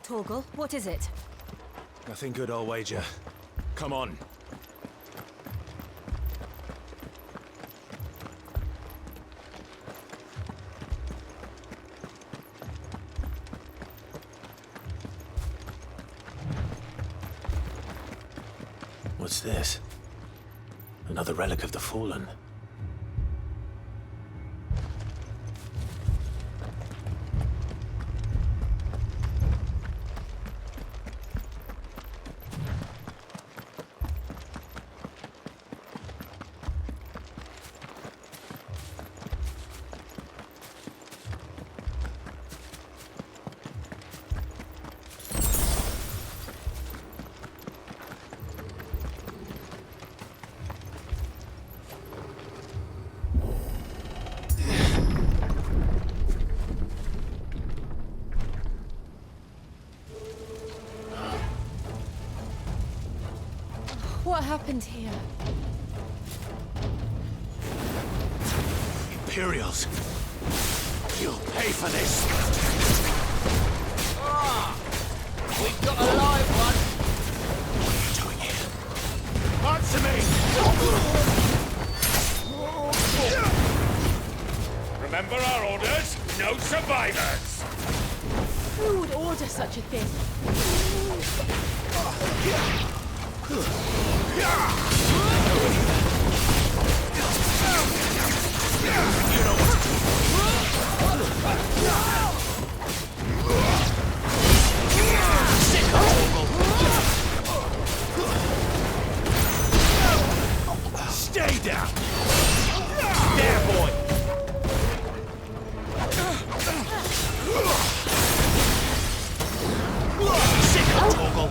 Torgal, what is it? Nothing good, I'll wager. Come on. What's this? Another relic of the Fallen. What happened here? Imperials! You'll pay for this! We've got a live one! What are you doing here? Answer me! Remember our orders? No survivors! Who would order such a thing? You know what to do. Sick of Torgal. Stay down! There, boy! Sick of Torgal.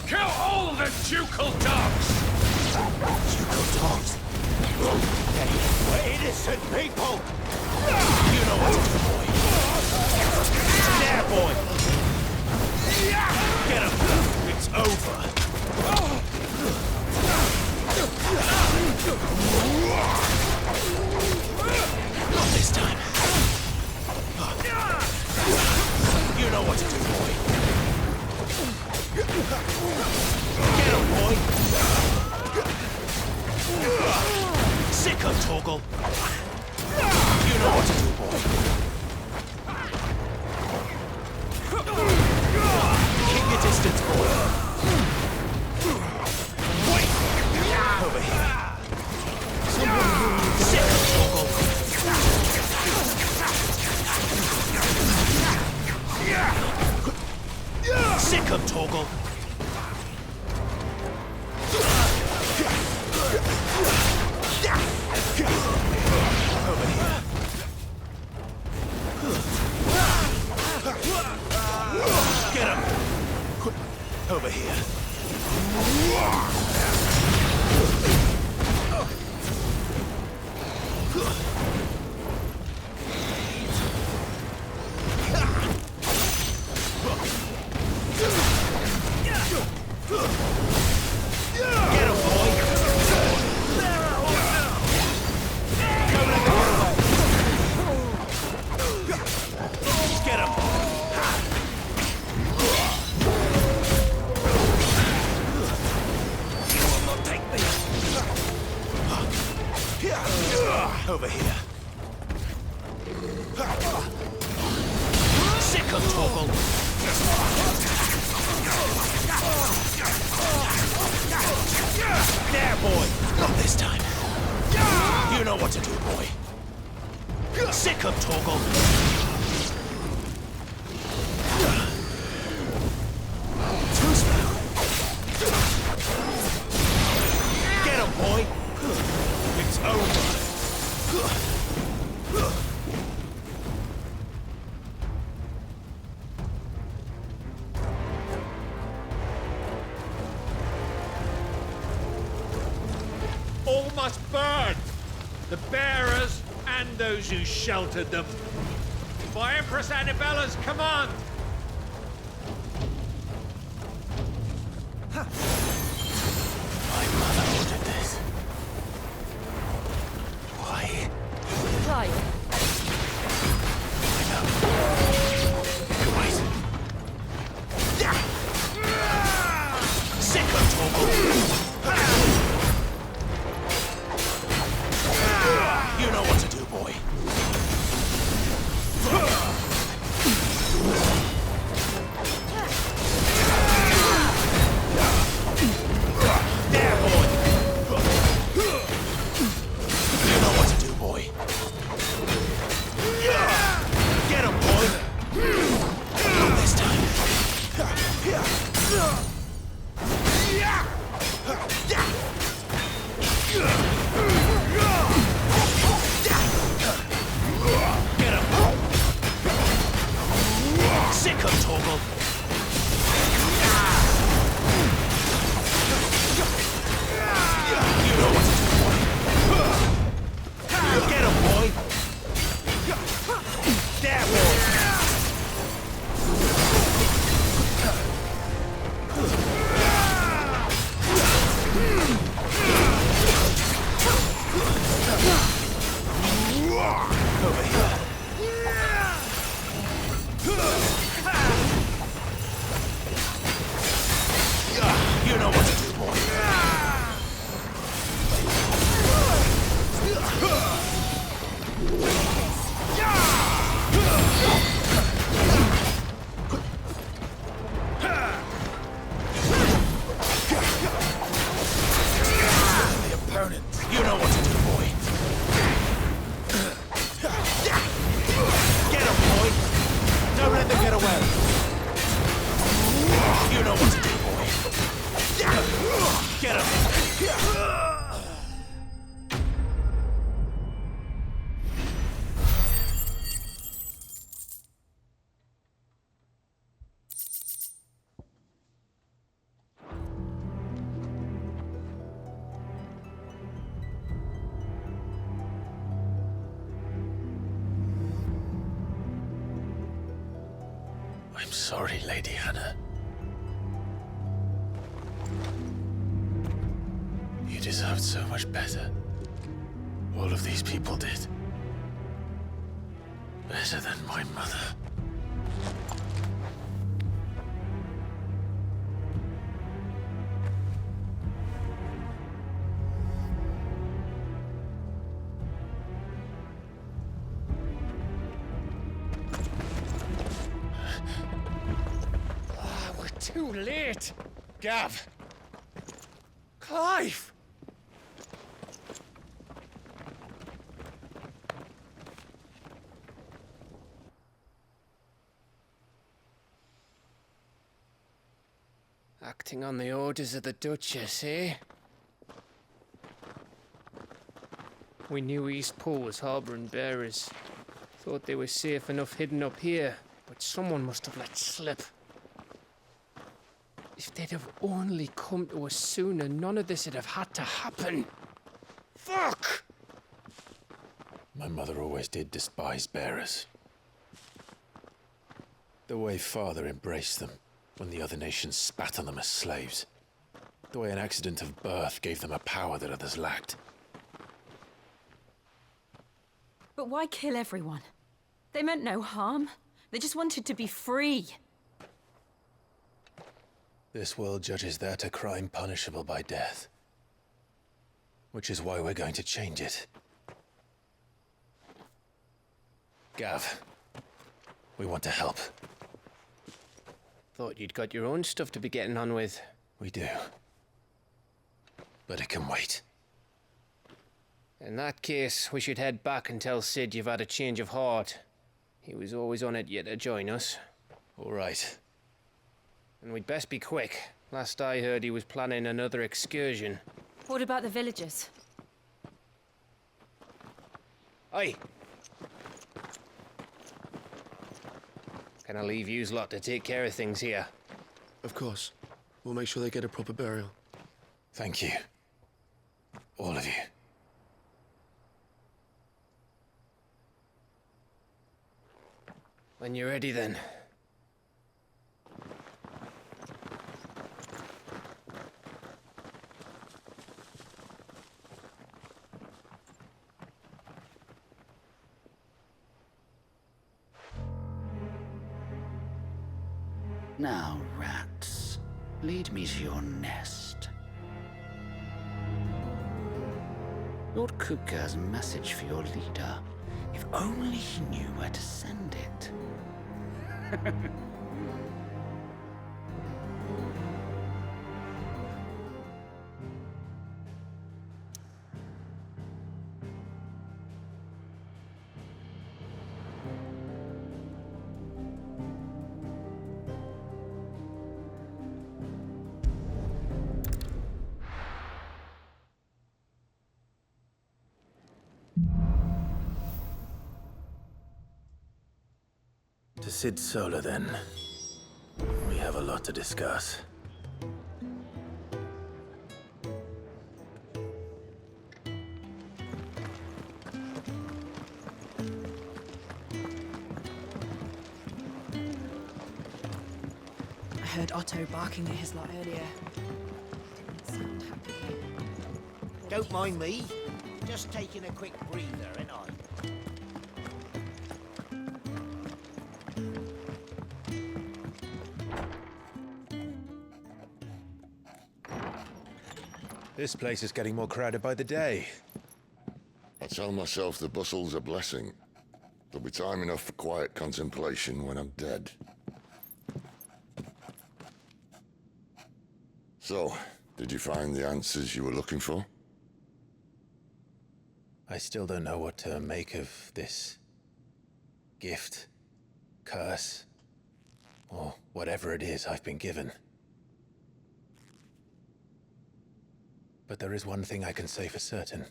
Kill all the ducal dogs! Ducal dogs? Hey, we're innocent people! You know what to do, boy. There, boy! Get him! It's over! Not this time. You know what to do, boy. Get him, boy! Sick of Torgal! You know what to do, boy! Keep your distance, boy! Wait! Over here! Sick of Torgal! Sick of Torgal! Over here. Get him! Over here. Get him, boy! Get him! You will not take me! Over here. Sick of Torgal! There, boy! Not this time. You know what to do, boy. Sick of Torgal! Too slow. Get him, boy! It's over. All must burn! The bearers and those who sheltered them. By Empress Annabella's command! My mother ordered this. here. Clive, Wait. Sick of trouble. You know what to do, boy. There, boy. You know what to do, boy. Get him, boy. Not this time. Get him. Sick of Toggle. You know what to do, boy. Get him, boy. There, boy. Over here. You know what to do, boy. The opponent. You know what to do, boy. Get him, boy. Don't let them get away. You know what to do, boy. Get him. I'm sorry, Lady Hannah. You deserved so much better. All of these people did. Better than my mother. We're too late. Gav. Clive. Acting on the orders of the Duchess, eh? We knew Eastpool was harbouring bearers. Thought they were safe enough hidden up here, but someone must have let slip. If they'd have only come to us sooner, none of this would have had to happen. Fuck! My mother always did despise bearers. The way Father embraced them when the other nations spat on them as slaves. The way an accident of birth gave them a power that others lacked. but why kill everyone? They meant no harm. They just wanted to be free. This world judges that a crime punishable by death. Which is why we're going to change it. Gav, we want to help. Thought you'd got your own stuff to be getting on with. We do. But it can wait. In that case, we should head back and tell Sid you've had a change of heart. He was always on it yet to join us. All right. And we'd best be quick. Last I heard, he was planning another excursion. What about the villagers? Aye. Can I leave yous lot to take care of things here? Of course. We'll make sure they get a proper burial. Thank you. All of you. When you're ready, then. Now, rats, lead me to your nest. Lord Kupka has a message for your leader. If only he knew where to send it. To Sid Solar, then. We have a lot to discuss. I heard Otto barking at his lot earlier. Didn't sound happy. Don't mind me. Just taking a quick breather, ain't I? This place is getting more crowded by the day. I tell myself the bustle's a blessing. There'll be time enough for quiet contemplation when I'm dead. So, did you find the answers you were looking for? I still don't know what to make of this gift, curse, or whatever it is I've been given. But there is one thing I can say for certain.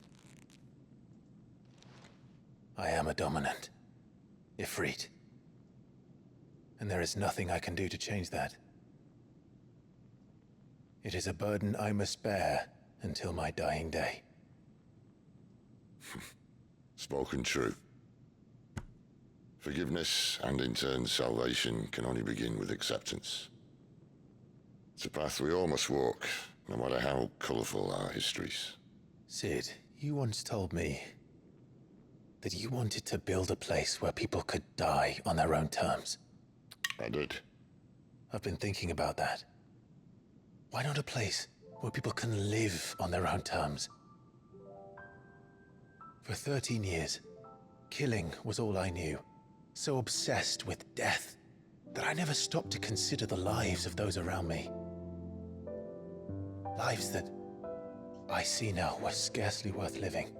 I am a dominant, Ifrit. And there is nothing I can do to change that. It is a burden I must bear until my dying day. Spoken true. Forgiveness, and in turn salvation, can only begin with acceptance. It's a path we all must walk, no matter how colourful our histories. Sid, you once told me that you wanted to build a place where people could die on their own terms. I did. I've been thinking about that. Why not a place where people can live on their own terms? For 13 years, killing was all I knew. So obsessed with death that I never stopped to consider the lives of those around me. Lives that I see now were scarcely worth living.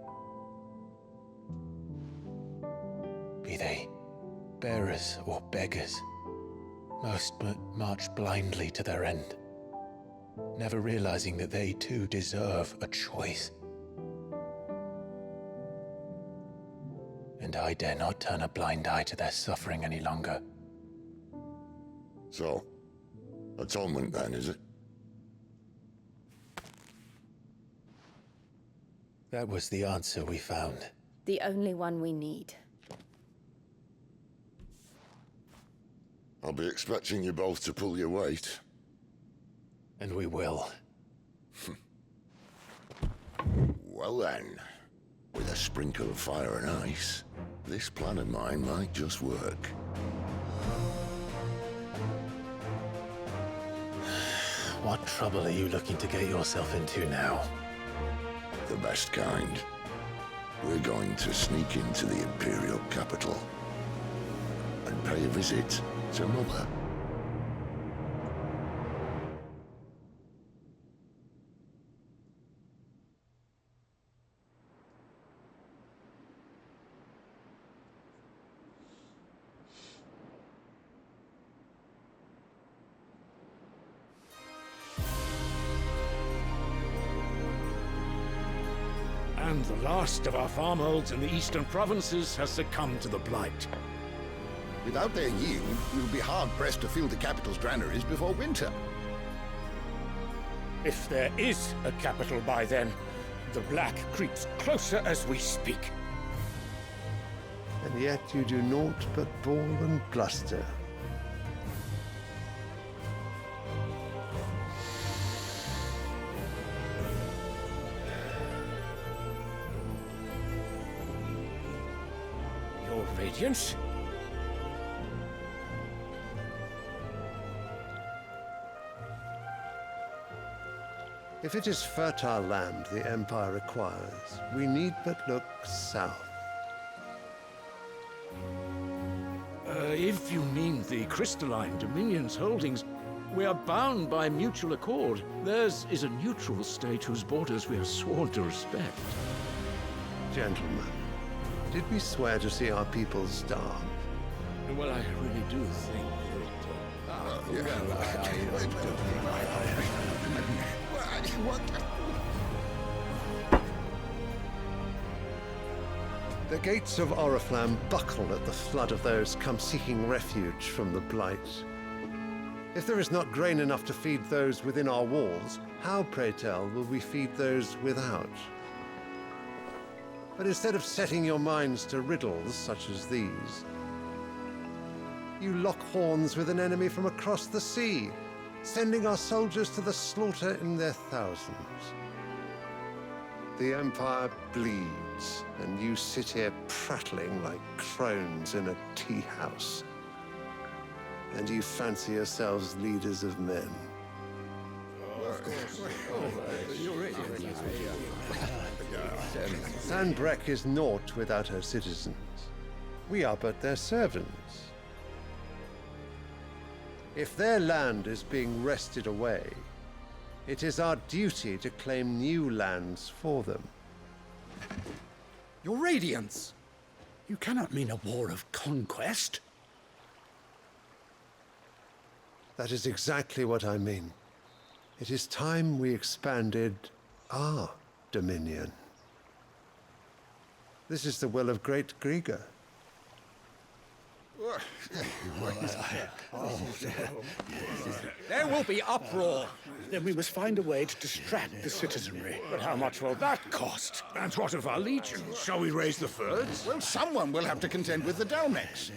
Be they bearers or beggars, most march blindly to their end, never realizing that they too deserve a choice. And I dare not turn a blind eye to their suffering any longer. So, atonement then, is it? That was the answer we found. The only one we need. I'll be expecting you both to pull your weight. And we will. Well then, with a sprinkle of fire and ice, this plan of mine might just work. What trouble are you looking to get yourself into now? The best kind. We're going to sneak into the Imperial capital and pay a visit to Mother. And the last of our farmholds in the eastern provinces has succumbed to the blight. Without their yield, we'll be hard-pressed to fill the capital's granaries before winter. If there is a capital by then, the black creeps closer as we speak. And yet you do naught but bawl and bluster. Your Radiance? If it is fertile land the Empire requires, we need but look south. If you mean the crystalline Dominion's holdings, we are bound by mutual accord. Theirs is a neutral state whose borders we are sworn to respect. Gentlemen, did we swear to see our people starve? Well, I really do think The gates of Oriflamme buckle at the flood of those come seeking refuge from the Blight. If there is not grain enough to feed those within our walls, how, pray tell, will we feed those without? But instead of setting your minds to riddles such as these, you lock horns with an enemy from across the sea, sending our soldiers to the slaughter in their thousands. The Empire bleeds, and you sit here prattling like crones in a tea house. And you fancy yourselves leaders of men. Sandbreck is naught without her citizens. We are but their servants. If their land is being wrested away, it is our duty to claim new lands for them. Your Radiance! You cannot mean a war of conquest. That is exactly what I mean. It is time we expanded our dominion. This is the will of great Grieger. There will be uproar. Then we must find a way to distract the citizenry. But how much will that cost? And what of our legions? Shall we raise the Thirds? Well, someone will have to contend with the Dalmex.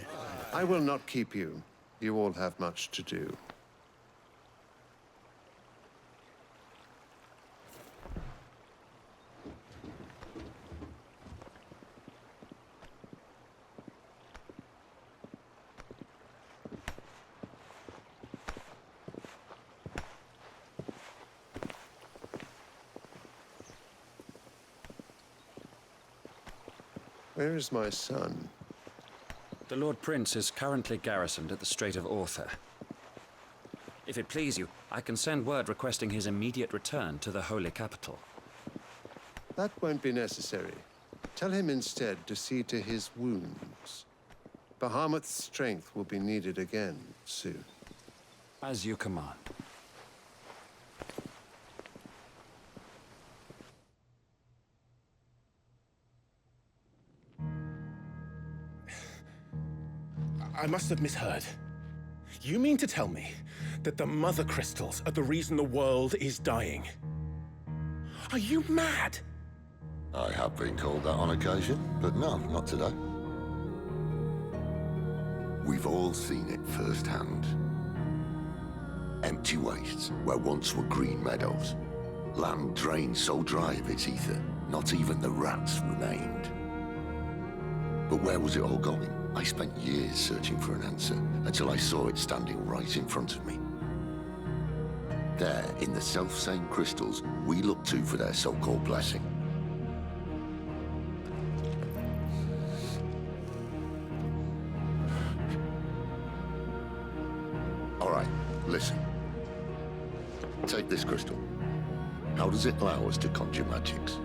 I will not keep you. You all have much to do. Where is my son? The Lord Prince is currently garrisoned at the Strait of Orther. If it please you, I can send word requesting his immediate return to the Holy Capital. That won't be necessary. Tell him instead to see to his wounds. Bahamut's strength will be needed again soon. As you command. I must have misheard. You mean to tell me that the Mother Crystals are the reason the world is dying? Are you mad? I have been called that on occasion, but no, not today. We've all seen it firsthand. Empty wastes where once were green meadows. Land drained so dry of its ether, not even the rats remained. But where was it all going? I spent years searching for an answer, until I saw it standing right in front of me. There, in the self-same crystals, we look to for their so-called blessing. All right, listen. Take this crystal. How does it allow us to conjure magics?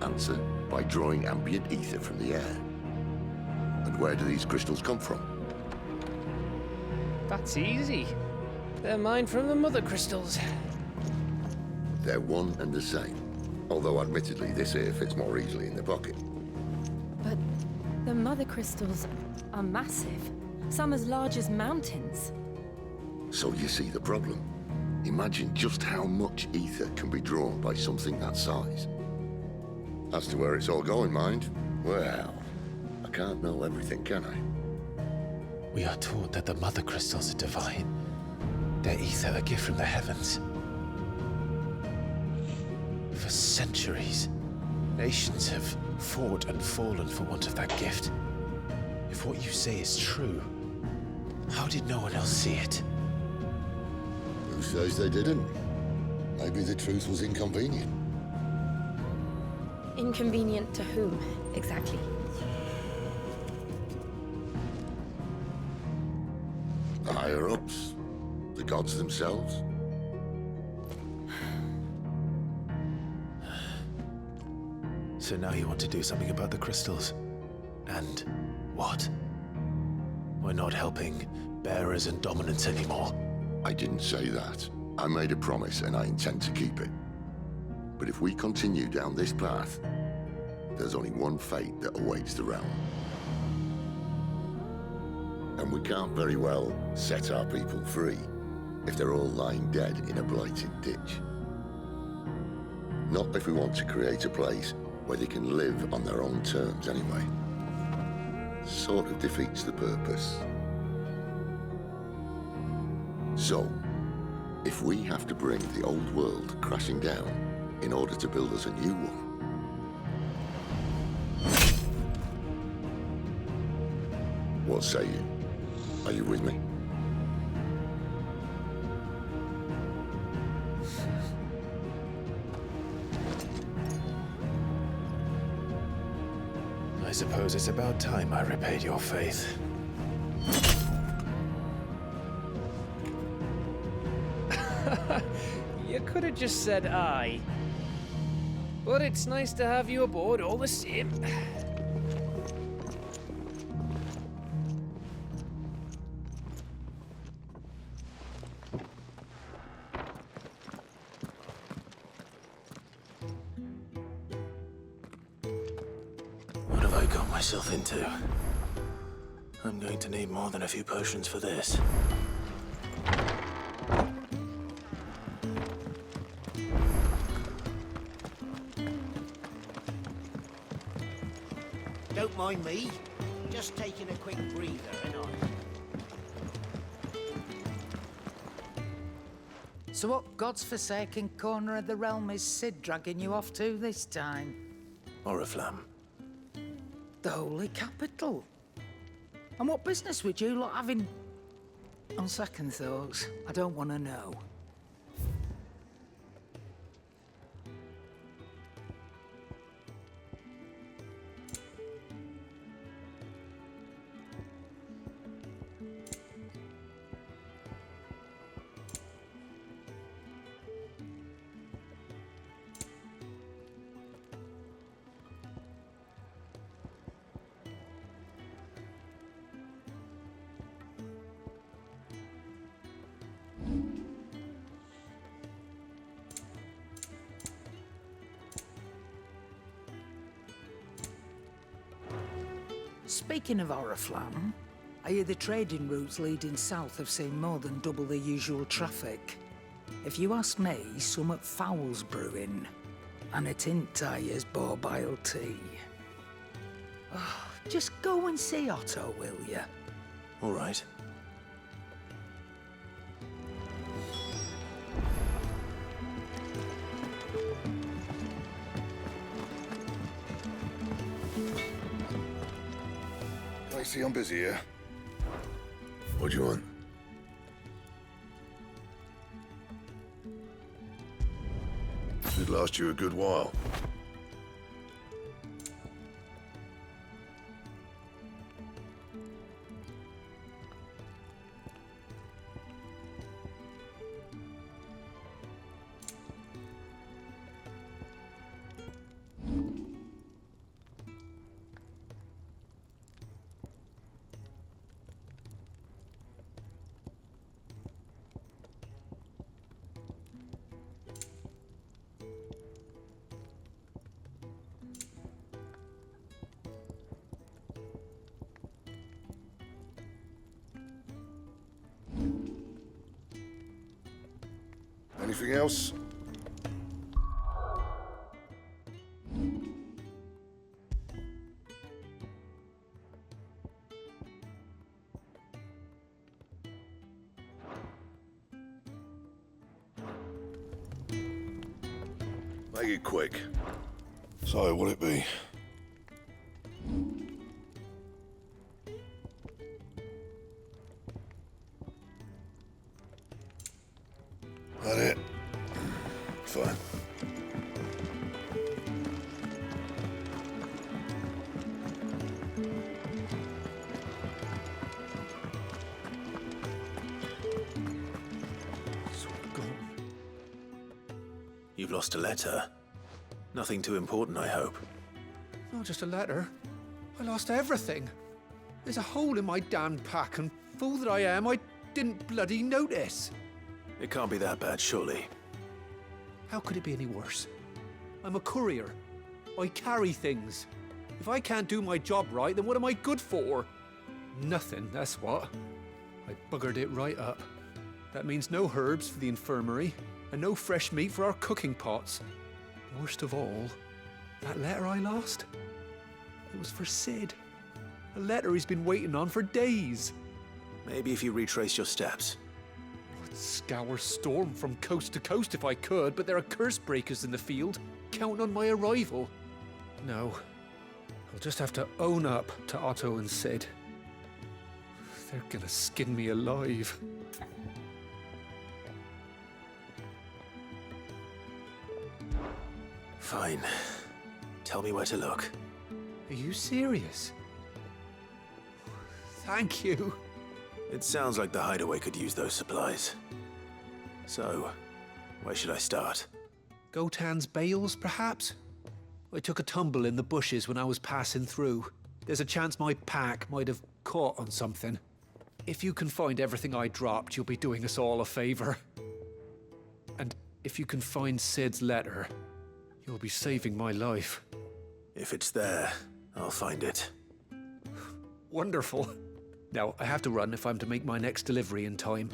Answer, by drawing ambient ether from the air. And where do these crystals come from? That's easy. They're mine from the Mother Crystals. They're one and the same. Although admittedly this here fits more easily in the pocket. But the Mother Crystals are massive. Some as large as mountains. So you see the problem. Imagine just how much ether can be drawn by something that size. As to where it's all going, mind, well, I can't know everything, can I? We are taught that the Mother Crystals are divine. Their ether a gift from the heavens. For centuries, nations have fought and fallen for want of that gift. If what you say is true, how did no one else see it? Who says they didn't? Maybe the truth was inconvenient. Inconvenient to whom, exactly? The higher-ups? The gods themselves? So now you want to do something about the crystals? And what? We're not helping bearers and dominants anymore. I didn't say that. I made a promise and I intend to keep it. But if we continue down this path, there's only one fate that awaits the realm. And we can't very well set our people free if they're all lying dead in a blighted ditch. Not if we want to create a place where they can live on their own terms anyway. Sort of defeats the purpose. So, if we have to bring the old world crashing down in order to build us a new one, what say you? Are you with me? I suppose it's about time I repaid your faith. You could have just said aye. But it's nice to have you aboard all the same. What have I got myself into? I'm going to need more than a few potions for this. Don't mind me. Just taking a quick breather, ain't I? So what God's forsaken corner of the realm is Sid dragging you off to this time? Oriflamme. The holy capital. And what business would you lot having? On second thoughts, I don't want to know. Speaking of Oriflamme, I hear the trading routes leading south have seen more than double the usual traffic. If you ask me, summat foul's brewing, and a tint tires borbile tea. Oh, just go and see Otto, will ya? All right. I see I'm busy here. What do you want? Should last you a good while. Anything else? Make it quick. So, what'll it be? That it? Fine. It's all gone. You've lost a letter. Nothing too important, I hope. Not just a letter. I lost everything. There's a hole in my damn pack, and fool that I am, I didn't bloody notice. It can't be that bad, surely. How could it be any worse? I'm a courier. I carry things. If I can't do my job right, then what am I good for? Nothing, that's what. I buggered it right up. That means no herbs for the infirmary, and no fresh meat for our cooking pots. Worst of all, that letter I lost, it was for Sid. A letter he's been waiting on for days. Maybe if you retrace your steps. I'd scour Storm from coast to coast if I could, but there are curse breakers in the field, counting on my arrival. No, I'll just have to own up to Otto and Sid. They're gonna skin me alive. Fine. Tell me where to look. Are you serious? Thank you. It sounds like the hideaway could use those supplies. So, where should I start? Gotan's bales, perhaps? I took a tumble in the bushes when I was passing through. There's a chance my pack might have caught on something. If you can find everything I dropped, you'll be doing us all a favor. And if you can find Sid's letter, you'll be saving my life. If it's there, I'll find it. Wonderful. Now, I have to run if I'm to make my next delivery in time.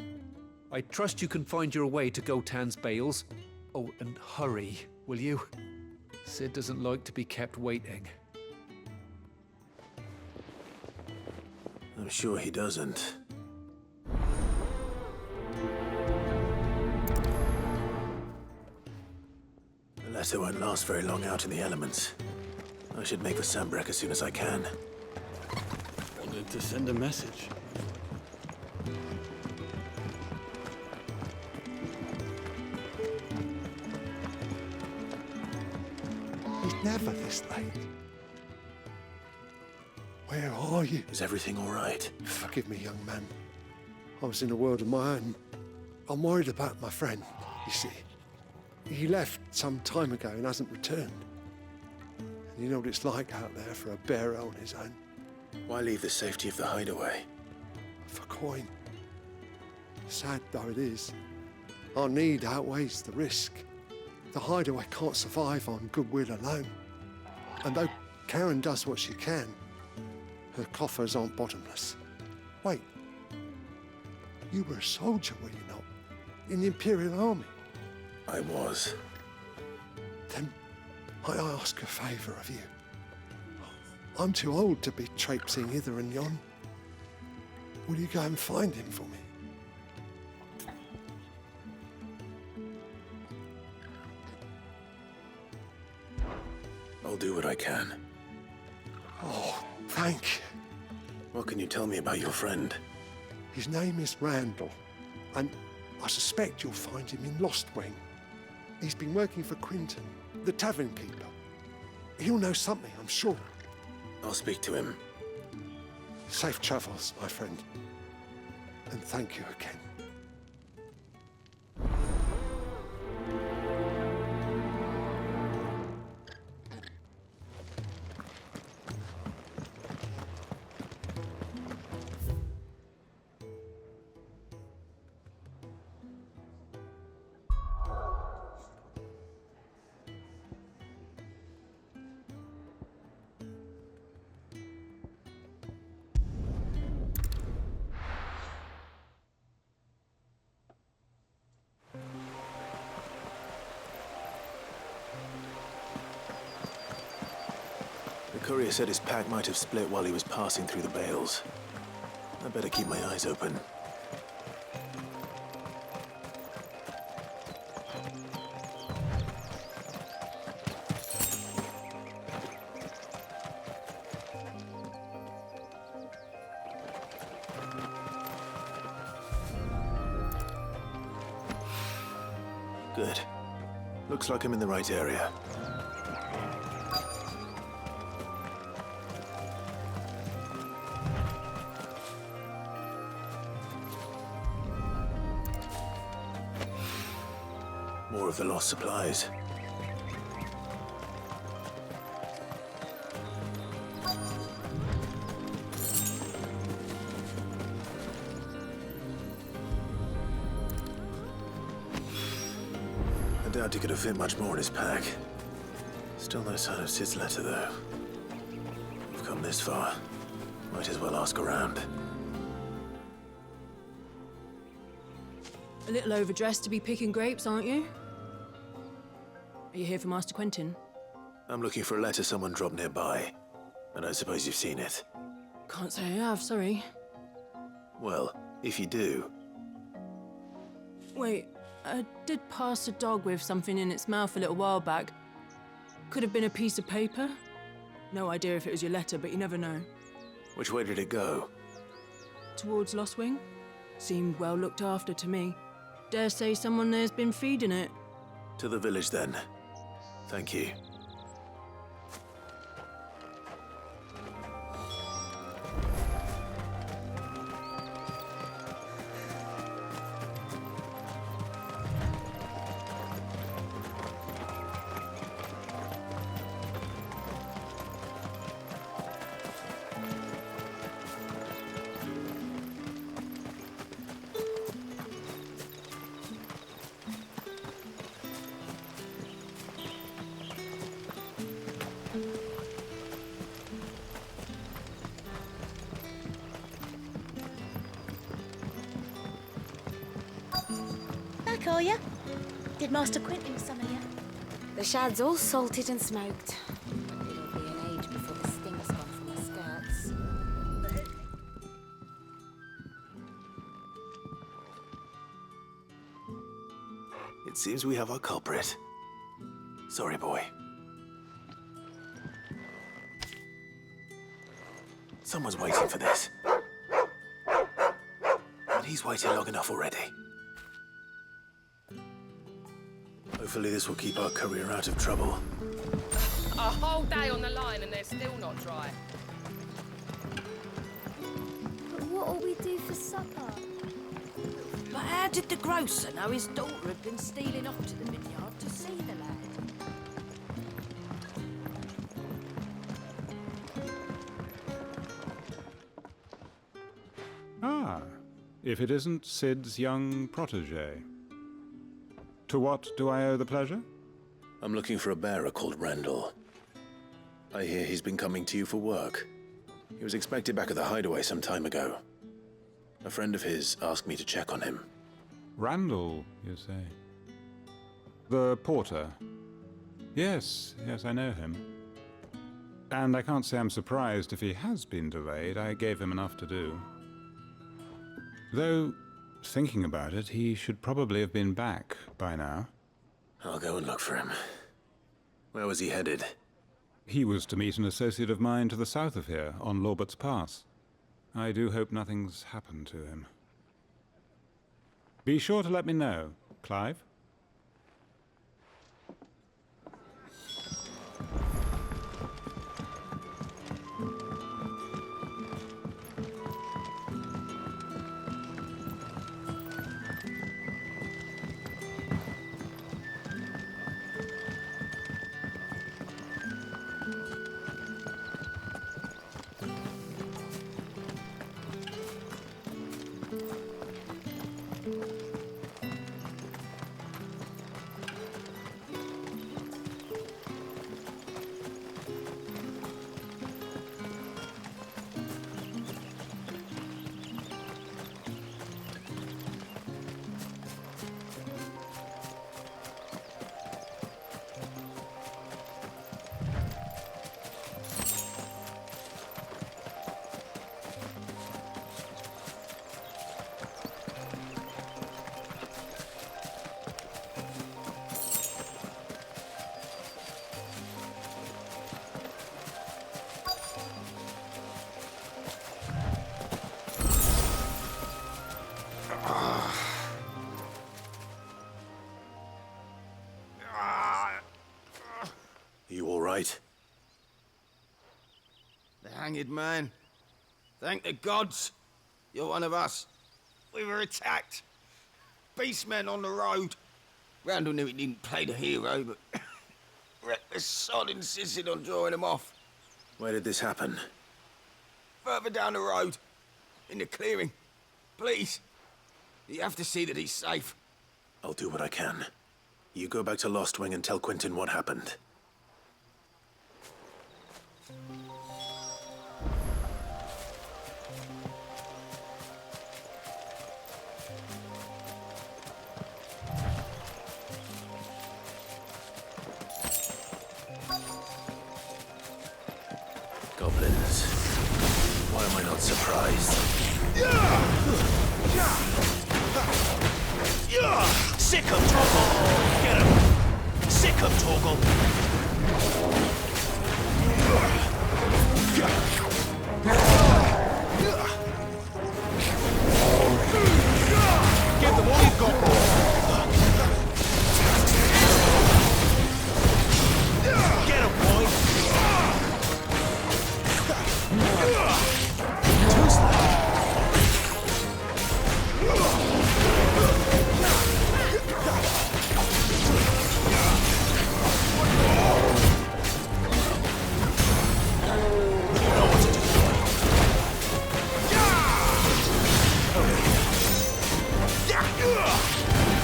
I trust you can find your way to Gotan's bales. Oh, and hurry, will you? Sid doesn't like to be kept waiting. I'm sure he doesn't. The letter won't last very long out in the elements. I should make for Sambrek as soon as I can. Wanted to send a message. He's never this late. Where are you? Is everything all right? Forgive me, young man. I was in a world of my own. I'm worried about my friend, you see. He left some time ago and hasn't returned. And you know what it's like out there for a bearer on his own. Why leave the safety of the hideaway? For coin. Sad though it is, our need outweighs the risk. The hideaway can't survive on goodwill alone. And though Karen does what she can, her coffers aren't bottomless. Wait, you were a soldier, were you not? In the Imperial Army? I was. Then might I ask a favour of you? I'm too old to be traipsing hither and yon. Will you go and find him for me? I'll do what I can. Oh, thank you. What can you tell me about your friend? His name is Randall, and I suspect you'll find him in Lost Wing. He's been working for Quinton, the tavern keeper. He'll know something, I'm sure. I'll speak to him. Safe travels, my friend. And thank you again. The courier said his pack might have split while he was passing through the bales. I better keep my eyes open. Good. Looks like I'm in the right area. More of the lost supplies. I doubt he could have fit much more in his pack. Still no sign of Sid's letter, though. We've come this far. Might as well ask around. A little overdressed to be picking grapes, aren't you? Are you here for Master Quentin? I'm looking for a letter someone dropped nearby. And I suppose you've seen it. Can't say I have, sorry. Well, if you do... Wait, I did pass a dog with something in its mouth a little while back. Could have been a piece of paper. No idea if it was your letter, but you never know. Which way did it go? Towards Lost Wing? Seemed well looked after to me. Dare say someone there's been feeding it. To the village, then. Thank you. Back, are ya? Did Master Quentin summon ya? The shad's all salted and smoked. It'll be an age before the sting's gone from my skirts. It seems we have our culprit. Sorry, boy. Someone's waiting for this. And he's waited long enough already. Hopefully this will keep our courier out of trouble. A whole day on the line and they're still not dry. But what'll we do for supper? But how did the grocer know his daughter had been stealing off to the vineyard to see the lad? Ah, if it isn't Sid's young protege. To what do I owe the pleasure? I'm looking for a bearer called Randall. I hear he's been coming to you for work. He was expected back at the hideaway some time ago. A friend of his asked me to check on him. Randall, you say? The porter? Yes, I know him. And I can't say I'm surprised if he has been delayed. I gave him enough to do. Though, thinking about it, he should probably have been back by now. I'll go and look for him. Where was he headed? He was to meet an associate of mine to the south of here, on Lorbert's Pass. I do hope nothing's happened to him. Be sure to let me know, Clive. right? The hanged man. Thank the gods. You're one of us. We were attacked. Beastmen on the road. Randall knew he didn't play the hero, but reckless sod insisted on drawing him off. Where did this happen? Further down the road. In the clearing. Please. You have to see that he's safe. I'll do what I can. You go back to Lost Wing and tell Quentin what happened. Goblins. Why am I not surprised? Sick of Torgal! Get him! Sick of Torgal! Give them all you've got! Get him, boy!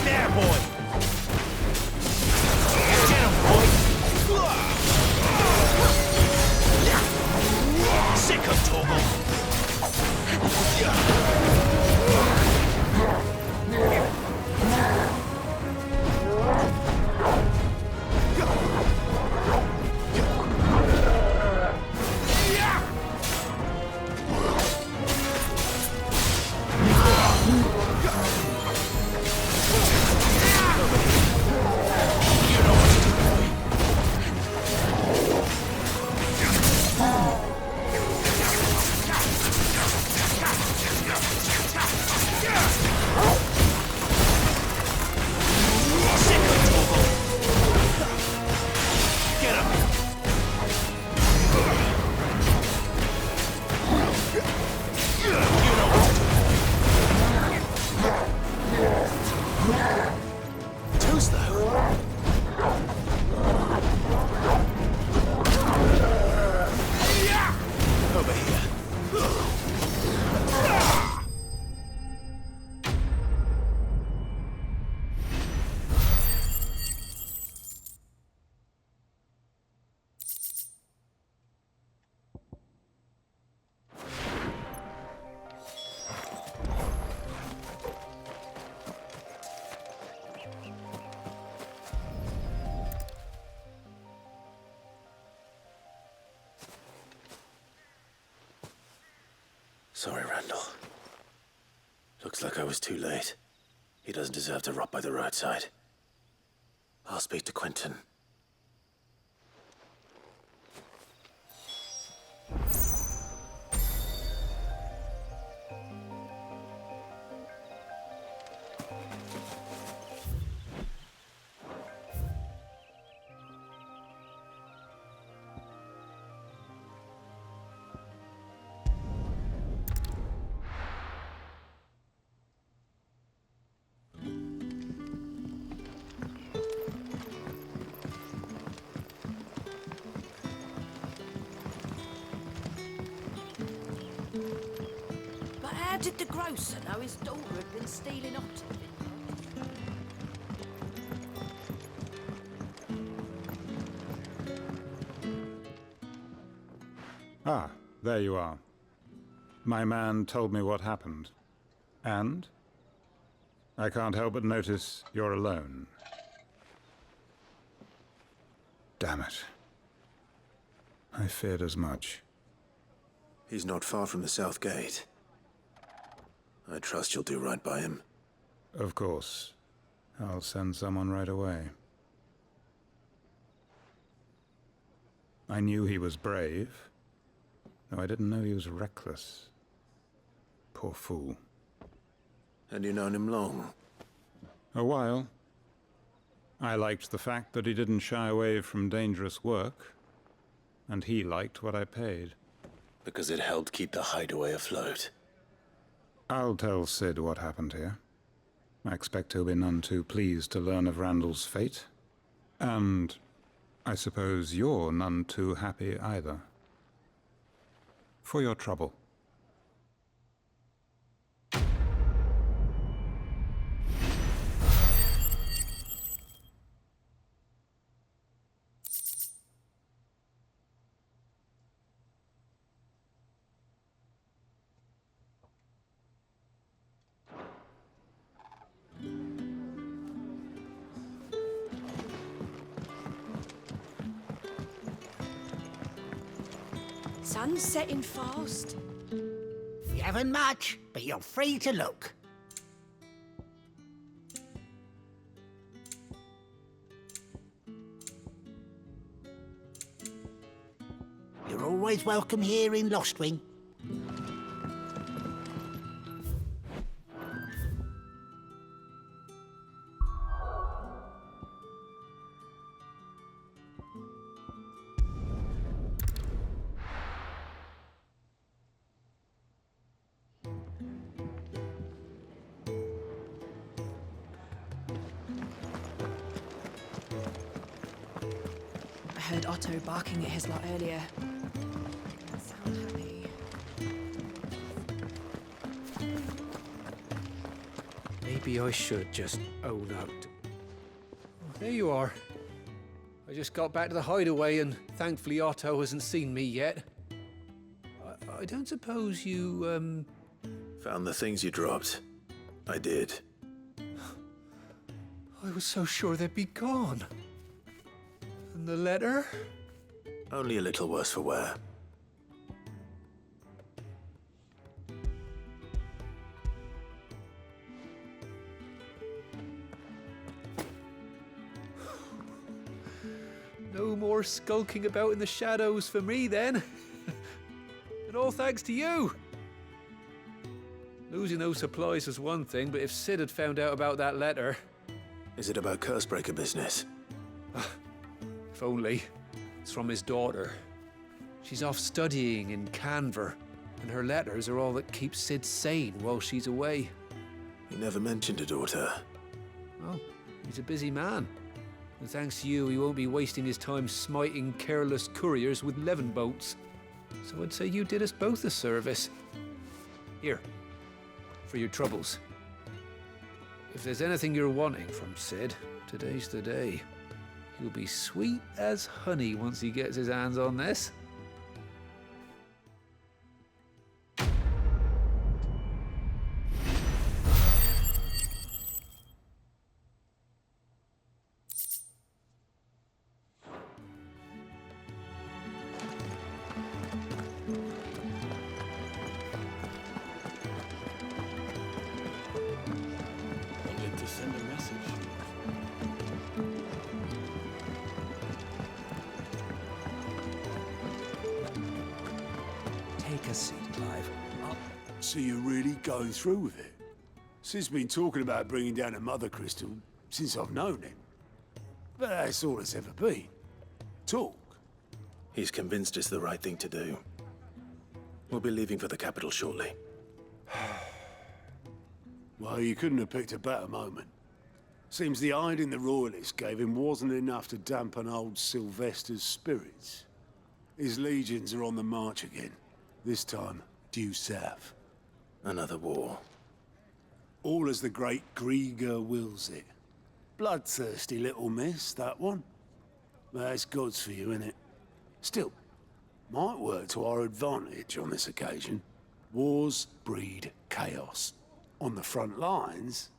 There, boy! Get him, boy! Sick of Torgal! Sorry, Randall. Looks like I was too late. He doesn't deserve to rot by the roadside. I'll speak to Quentin. How did the grocer know his daughter had been stealing off to the vineyard? Ah, there you are. My man told me what happened. And? I can't help but notice you're alone. Damn it. I feared as much. He's not far from the South Gate. I trust you'll do right by him. Of course. I'll send someone right away. I knew he was brave, though I didn't know he was reckless. Poor fool. And you known him long? A while. I liked the fact that he didn't shy away from dangerous work, and he liked what I paid. Because it helped keep the hideaway afloat. I'll tell Sid what happened here. I expect he'll be none too pleased to learn of Randall's fate. And I suppose you're none too happy either. For your trouble. Sun's setting fast. You haven't much, but you're free to look. You're always welcome here in Lostwing. I heard Otto barking at his lot earlier. Doesn't sound happy. Maybe I should just own up. Oh, there you are. I just got back to the hideaway and thankfully Otto hasn't seen me yet. I don't suppose you, Found the things you dropped. I did. I was so sure they'd be gone. And the letter? Only a little worse for wear. No more skulking about in the shadows for me then. And all thanks to you. Losing those supplies was one thing, but if Sid had found out about that letter... Is it about Cursebreaker business? If only. It's from his daughter. She's off studying in Canver, and her letters are all that keeps Sid sane while she's away. He never mentioned a daughter. Well, he's a busy man. And thanks to you, he won't be wasting his time smiting careless couriers with levin boats. So I'd say you did us both a service. Here, for your troubles. If there's anything you're wanting from Sid, today's the day. He'll be sweet as honey once he gets his hands on this. Wanted to send a message. Take a seat, Clive. So you're really going through with it? Sid's been talking about bringing down a mother crystal since I've known him. But that's all it's ever been. Talk. He's convinced it's the right thing to do. We'll be leaving for the capital shortly. Well, you couldn't have picked a better moment. Seems the hiding the Royalists gave him wasn't enough to dampen old Sylvester's spirits. His legions are on the march again. This time, due south. Another war. All as the great Grieger wills it. Bloodthirsty little miss, that one. That's God's for you, innit? Still, might work to our advantage on this occasion. Wars breed chaos. On the front lines,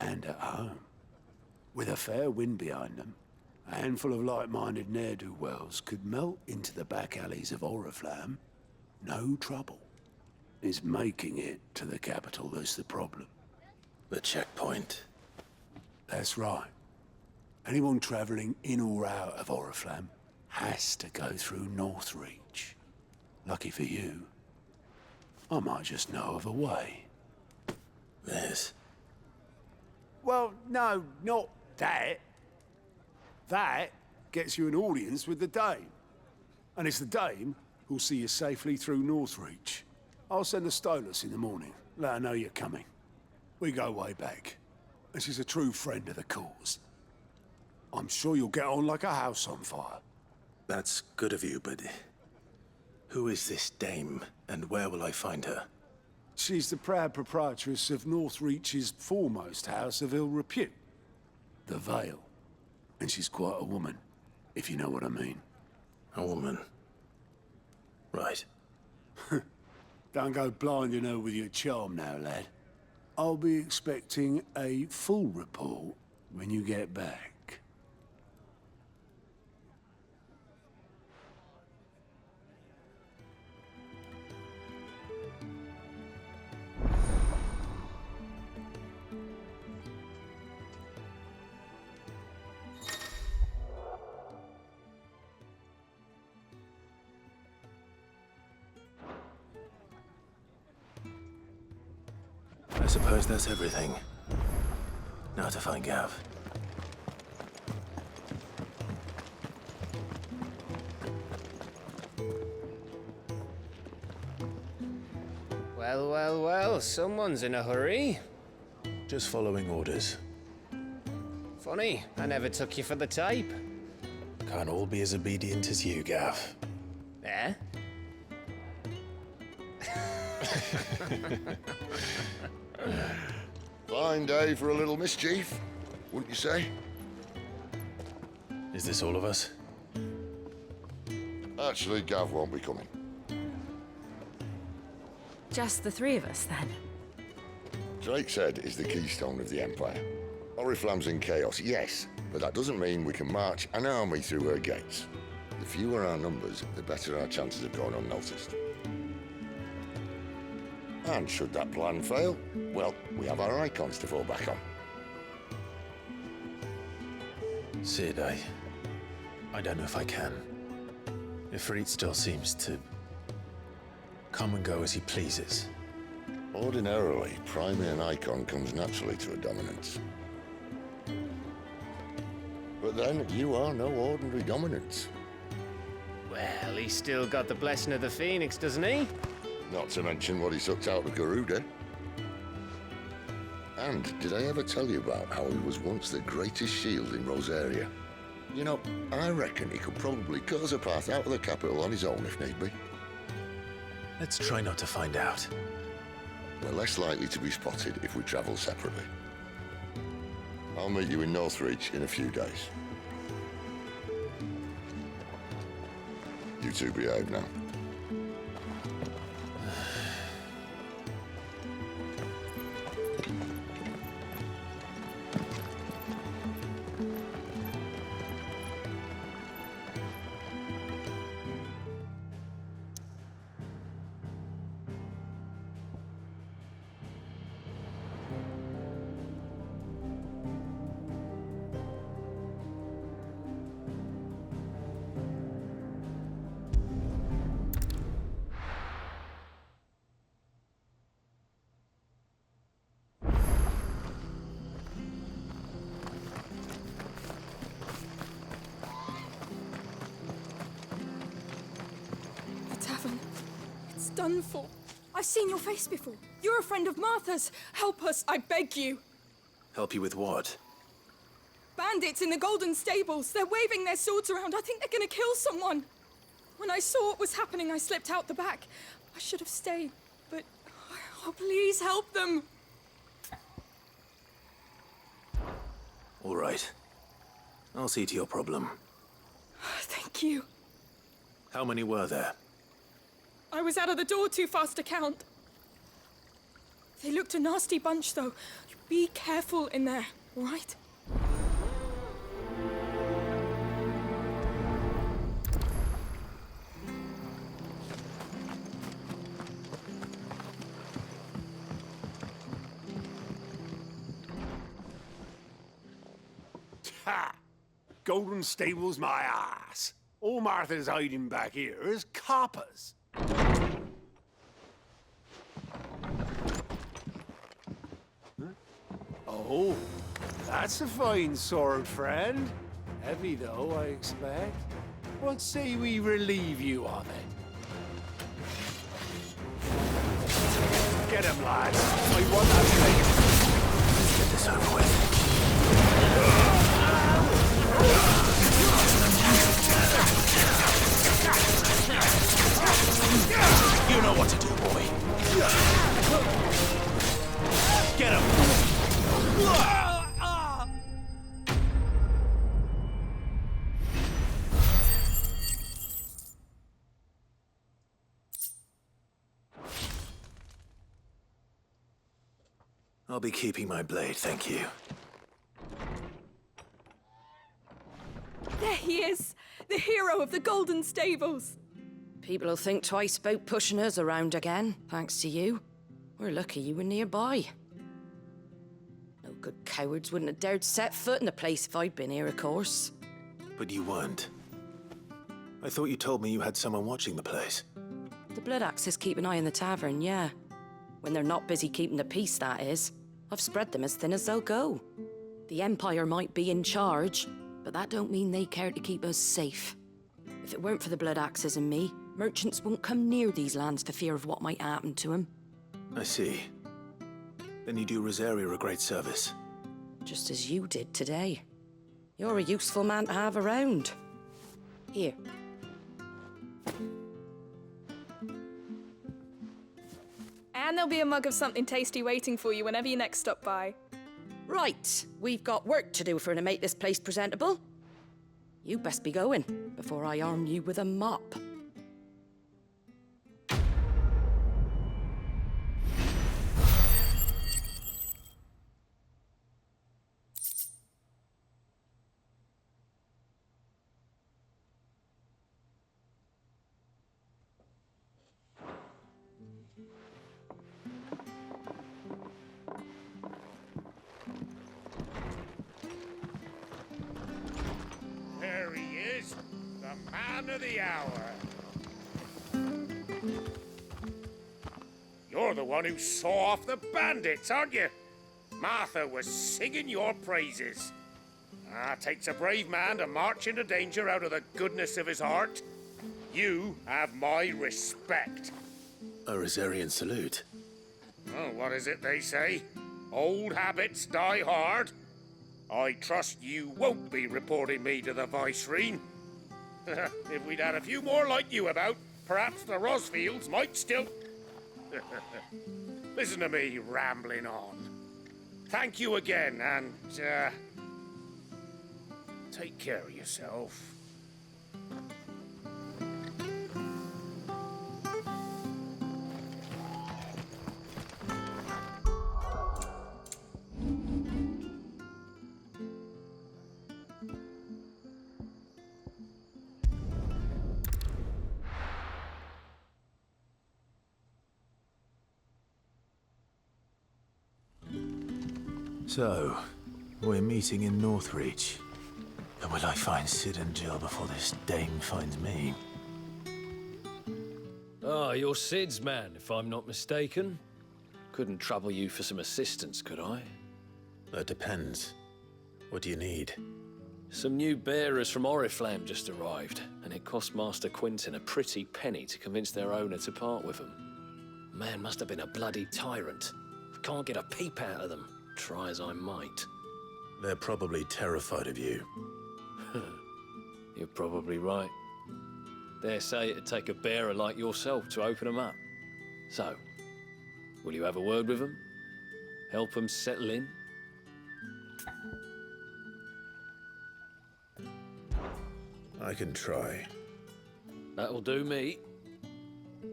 and at home. With a fair wind behind them, a handful of like-minded ne'er-do-wells could melt into the back alleys of Oriflamme. No trouble. It's making it to the capital that's the problem. The checkpoint. That's right. Anyone travelling in or out of Oriflamme has to go through Northreach. Lucky for you, I might just know of a way. This? Well, no, not that. That gets you an audience with the Dane. And it's the dame who'll see you safely through Northreach. I'll send the Stolas in the morning. Let her know you're coming. We go way back. And she's a true friend of the cause. I'm sure you'll get on like a house on fire. That's good of you, but who is this dame, and where will I find her? She's the proud proprietress of Northreach's foremost house of ill repute, the VIII. And she's quite a woman, if you know what I mean. A woman? Right. Don't go blinding her with your charm now, lad. I'll be expecting a full report when you get back. I suppose that's everything. Now to find Gav. Well, well, well, someone's in a hurry. Just following orders. Funny, I never took you for the type. Can't all be as obedient as you, Gav. Eh? Fine day for a little mischief, wouldn't you say? Is this all of us? Actually, Gav won't be coming. Just the three of us, then? Drake's Head is the keystone of the Empire. Oriflamme's in chaos, yes, but that doesn't mean we can march an army through her gates. The fewer our numbers, the better our chances of going unnoticed. And should that plan fail, well, we have our icons to fall back on. Sid, I don't know if I can. Ifrit still seems to come and go as he pleases. Ordinarily, priming an icon comes naturally to a dominance. But then, you are no ordinary dominance. Well, he's still got the blessing of the Phoenix, doesn't he? Not to mention what he sucked out of Garuda. And did I ever tell you about how he was once the greatest shield in Rosaria? You know, I reckon he could probably cut us a path out of the capital on his own if need be. Let's try not to find out. We're less likely to be spotted if we travel separately. I'll meet you in Northreach in a few days. You two behave now. Done for. I've seen your face before. You're a friend of Martha's. Help us, I beg you. Help you with what? Bandits in the Golden Stables. They're waving their swords around. I think they're gonna kill someone. When I saw what was happening, I slipped out the back. I should have stayed, but... Oh, please help them. All right. I'll see to your problem. Thank you. How many were there? I was out of the door too fast to count. They looked a nasty bunch, though. Be careful in there, all right? Ha! Golden Stables, my ass. All Martha's hiding back here is coppers. Oh, that's a fine sword, friend. Heavy, though, I expect. What say we relieve you of it? Get him, lads. I want that thing. Let's get this over with. You know what to do, boy. Get him. I'll be keeping my blade, thank you. There he is! The hero of the Golden Stables! People will think twice about pushing us around again, thanks to you. We're lucky you were nearby. No good cowards wouldn't have dared set foot in the place if I'd been here, of course. But you weren't. I thought you told me you had someone watching the place. The Blood Axes keep an eye on the tavern, yeah. When they're not busy keeping the peace, that is. I've spread them as thin as they'll go. The Empire might be in charge, but that don't mean they care to keep us safe. If it weren't for the Blood Axes and me, merchants won't come near these lands for fear of what might happen to them. I see. Then you do Rosaria a great service. Just as you did today. You're a useful man to have around. Here. And there'll be a mug of something tasty waiting for you whenever you next stop by. Right, we've got work to do for to make this place presentable. You best be going before I arm you with a mop. There he is, the man of the hour. You're the one who saw off the bandits, aren't you? Martha was singing your praises. Takes a brave man to march into danger out of the goodness of his heart. You have my respect. A Rosarian salute. Oh, what is it they say? Old habits die hard. I trust you won't be reporting me to the Viceroy. If we'd had a few more like you about, perhaps the Rosfields might still... Listen to me rambling on. Thank you again, and, take care of yourself. So, we're meeting in Northreach. And will I find Sid and Jill before this dame finds me? Ah, you're Sid's man, if I'm not mistaken. Couldn't trouble you for some assistance, could I? That depends. What do you need? Some new bearers from Oriflamme just arrived, and it cost Master Quinton a pretty penny to convince their owner to part with them. Man must have been a bloody tyrant. Can't get a peep out of them, try as I might. They're probably terrified of you. You're probably right. Dare say it'd take a bearer like yourself to open them up. So, will you have a word with them? Help them settle in? I can try. That'll do me.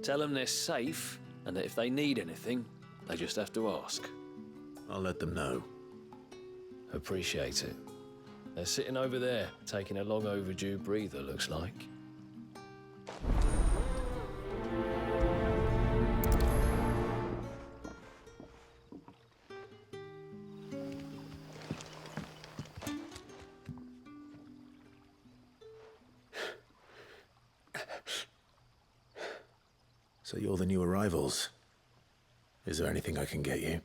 Tell them they're safe, and that if they need anything, they just have to ask. I'll let them know. Appreciate it. They're sitting over there, taking a long overdue breather, looks like. So you're the new arrivals. Is there anything I can get you?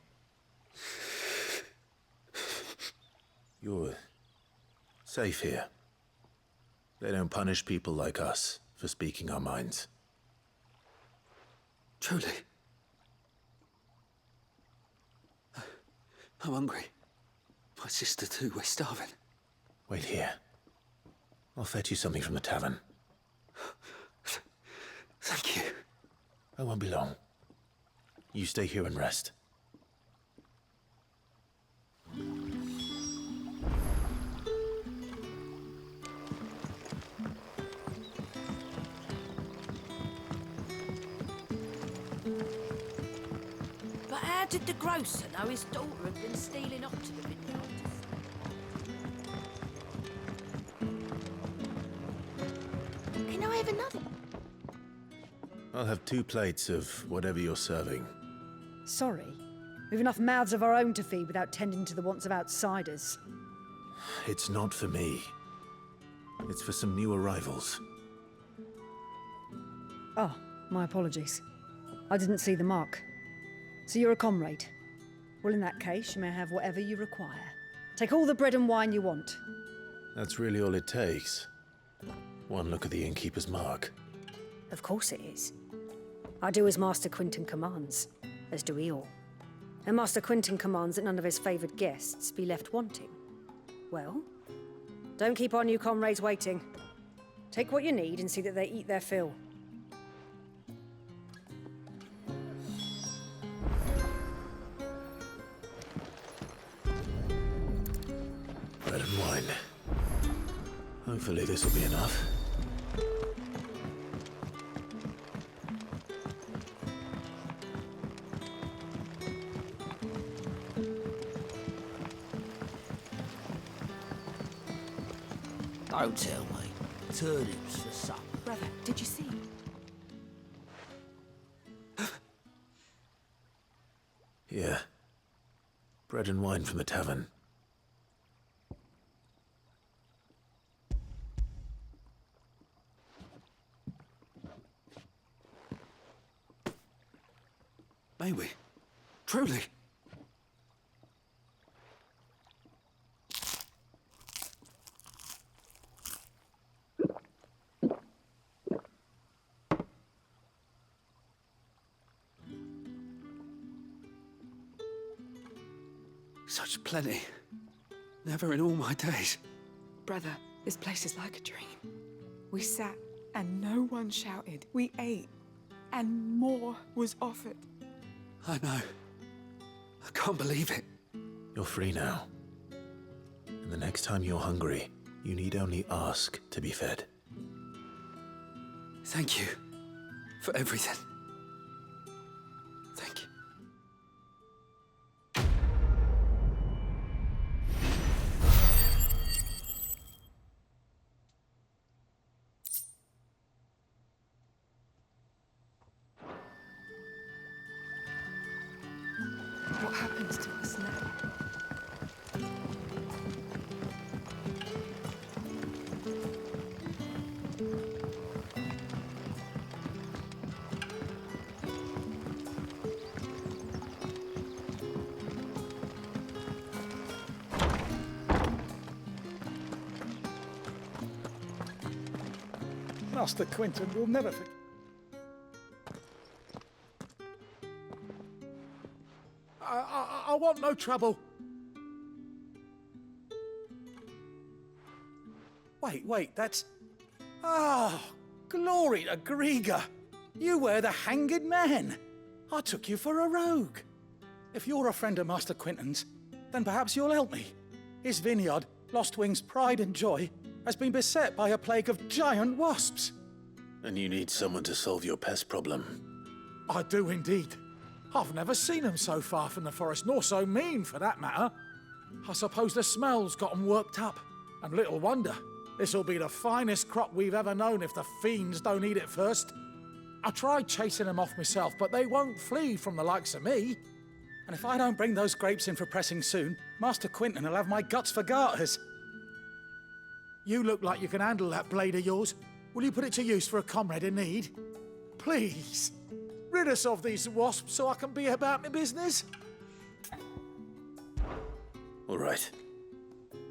You're safe here. They don't punish people like us for speaking our minds. Truly. I'm hungry. My sister too, we're starving. Wait here. I'll fetch you something from the tavern. Thank you. I won't be long. You stay here and rest. But how did the grocer know his daughter had been stealing up to the vineyard? Can I have another? I'll have 2 plates of whatever you're serving. Sorry. We've enough mouths of our own to feed without tending to the wants of outsiders. It's not for me. It's for some new arrivals. Oh, my apologies. I didn't see the mark. So you're a comrade. Well, in that case, you may have whatever you require. Take all the bread and wine you want. That's really all it takes. One look at the innkeeper's mark. Of course it is. I do as Master Quinton commands, as do we all. And Master Quinton commands that none of his favoured guests be left wanting. Well, don't keep our new comrades waiting. Take what you need and see that they eat their fill. Bread and wine. Hopefully this will be enough. Don't tell me. Turnips for supper. Brother, did you see? Yeah. Bread and wine from the tavern. May we? Truly? Such plenty. Never in all my days. Brother, this place is like a dream. We sat and no one shouted. We ate and more was offered. I know. I can't believe it. You're free now. And the next time you're hungry, you need only ask to be fed. Thank you for everything. Thank you. What happens to us now? Master Quinton will never forget. I want no trouble. Wait, that's... Ah, glory to Griga. You were the hanged man. I took you for a rogue. If you're a friend of Master Quinton's, then perhaps you'll help me. His vineyard, Lostwing's pride and joy, has been beset by a plague of giant wasps. And you need someone to solve your pest problem. I do indeed. I've never seen them so far from the forest, nor so mean, for that matter. I suppose the smell's got them worked up. And little wonder. This'll be the finest crop we've ever known if the fiends don't eat it first. I tried chasing them off myself, but they won't flee from the likes of me. And if I don't bring those grapes in for pressing soon, Master Quinton will have my guts for garters. You look like you can handle that blade of yours. Will you put it to use for a comrade in need? Please. Rid us of these wasps so I can be about my business. All right.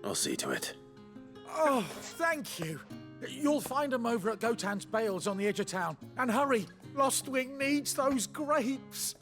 I'll see to it. Oh, thank you. You'll find them over at Gotan's Bales on the edge of town. And hurry, Lostwing needs those grapes.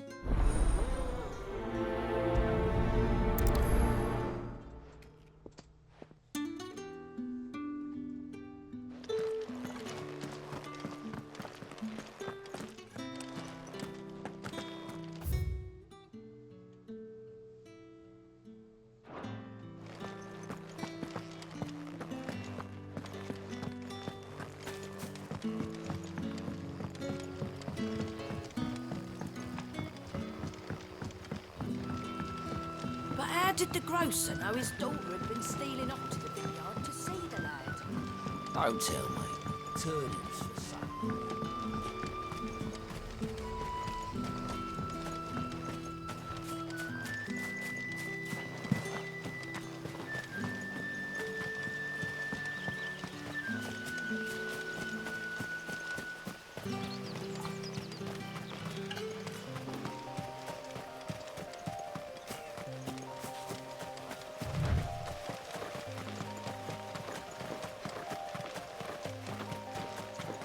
But how did the grocer know his daughter had been stealing off to the vineyard to see the lad? Don't tell me. Turnips for sale.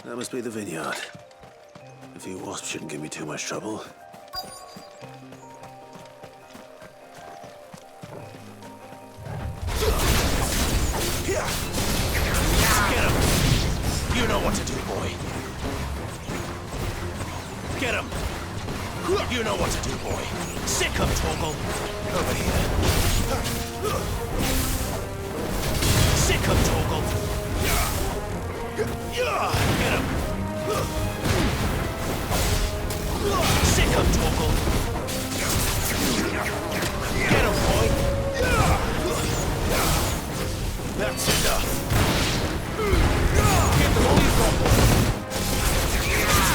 That must be the vineyard. A few wasps shouldn't give me too much trouble. Get him! You know what to do, boy. Get him! You know what to do, boy. Sick him, Torgal. Over here. Sick him, Torgal. Get him! Sick him, Torgal! Get him, boy! That's enough! Give them all you've got, boy!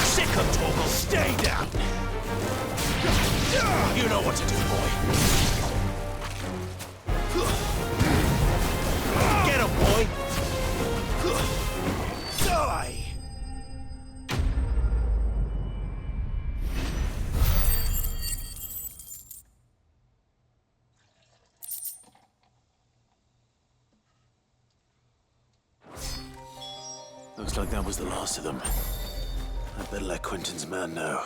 Sick him, Torgal! Stay down! You know what to do, boy! Get him, boy! Die! Looks like that was the last of them. I'd better let Quentin's man know.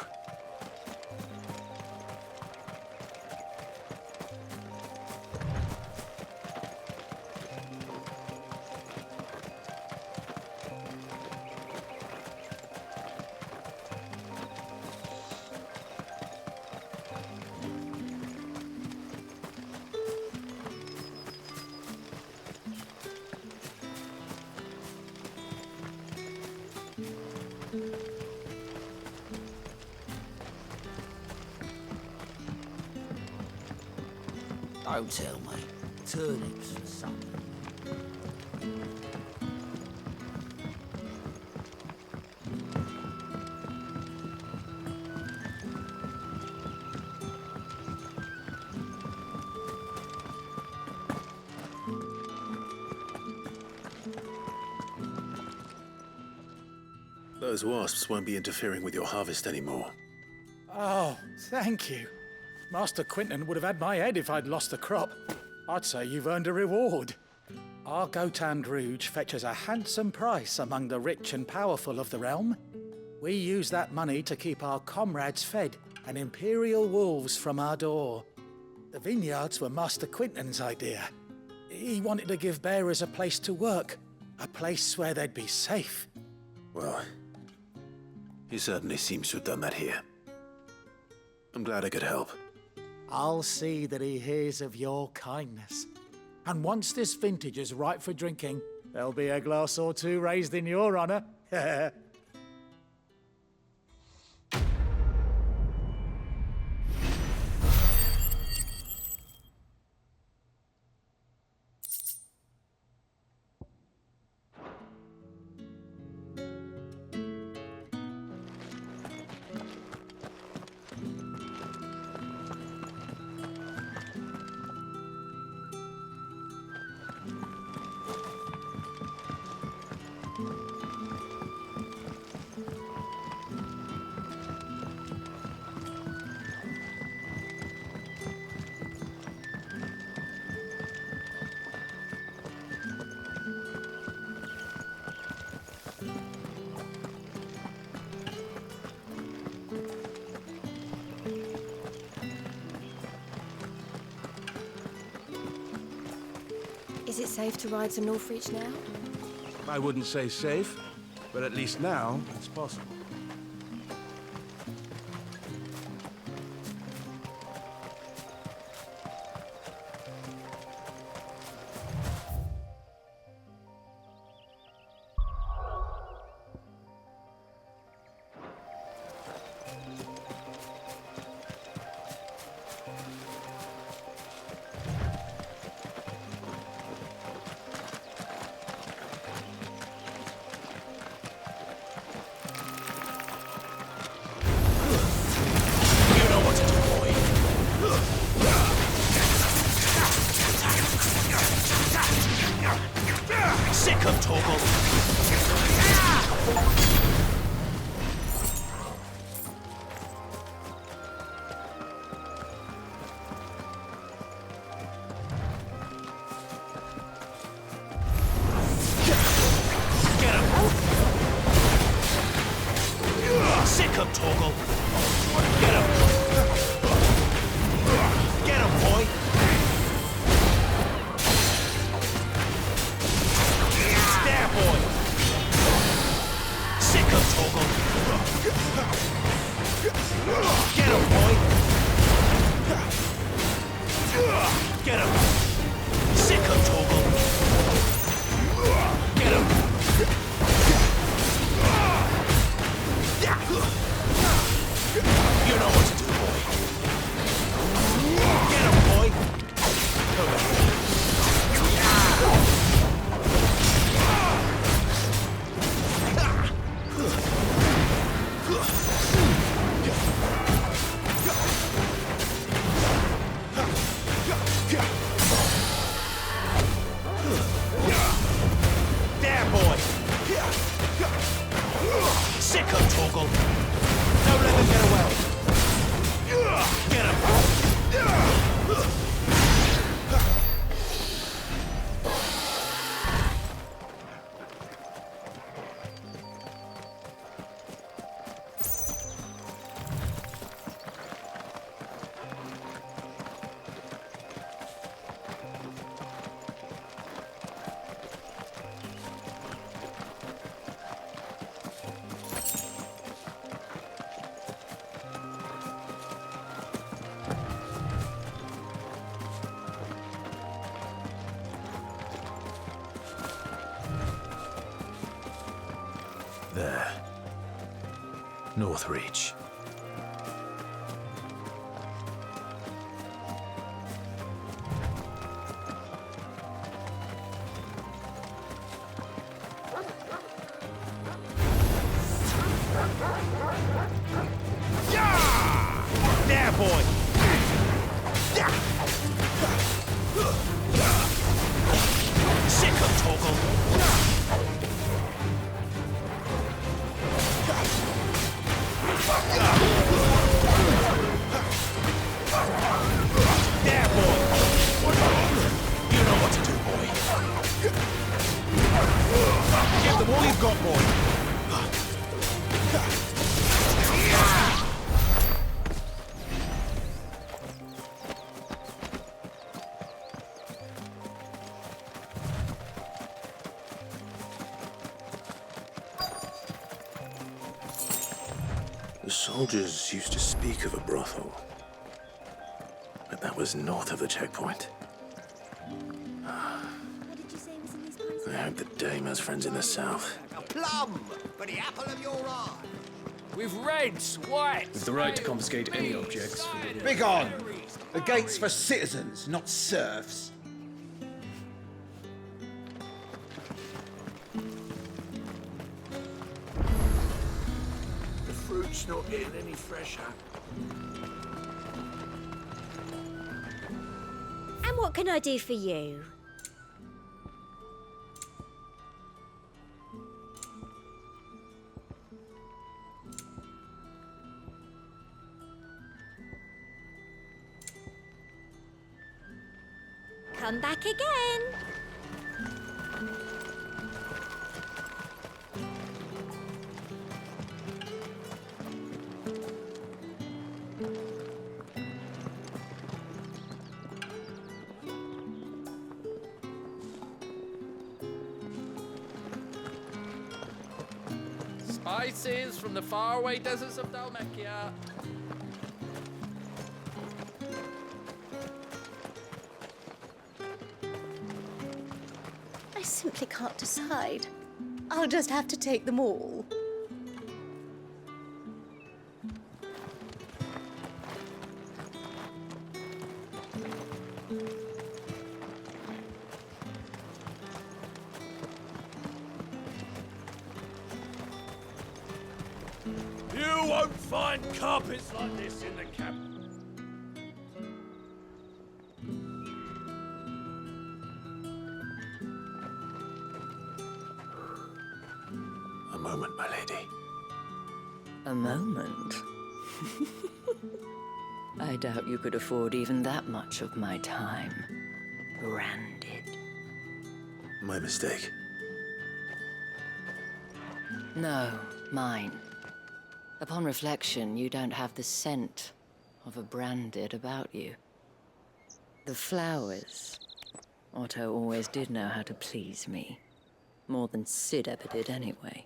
Don't tell me. Turnips for supper. Those wasps won't be interfering with your harvest anymore. Oh, thank you. Master Quentin would have had my head if I'd lost the crop. I'd say you've earned a reward. Our Gotan Rouge fetches a handsome price among the rich and powerful of the realm. We use that money to keep our comrades fed and imperial wolves from our door. The vineyards were Master Quentin's idea. He wanted to give bearers a place to work, a place where they'd be safe. Well, he certainly seems to have done that here. I'm glad I could help. I'll see that he hears of your kindness. And once this vintage is ripe for drinking, there'll be a glass or two raised in your honor. Is it safe to ride to Northreach now? I wouldn't say safe, but at least now it's possible. Sick of Torgal! Get him! Sick of Torgal! Get him! Get him, boy! There, boy! Sick of Torgal! Get him, boy! Get him! Sick of Torgal! Get him! You know what to do, boy. Get him, boy! Come on. There, boy! Sick of Torgal! Don't let them get away! Get him! There. Northreach. There, boy! Sick of Torgal! There, boy! You know what to do, boy. Give them all you've got, boy! The soldiers used to speak of a brothel, but that was north of the checkpoint. What did you say was in these pants? I hope the dame has friends in the south. A plum for the apple of your eye. With reds, whites. With the right to confiscate any objects. Begone! The gate's for citizens, not serfs. The fruit's not getting any fresher. And what can I do for you? Come back again. Spices from the faraway deserts of Dalmekia. I simply can't decide. I'll just have to take them all. You won't find carpets like this in the camp. A moment, my lady. A moment? I doubt you could afford even that much of my time. Branded. My mistake. No, mine. Upon reflection, you don't have the scent of a branded about you. The flowers. Otto always did know how to please me. More than Sid ever did anyway.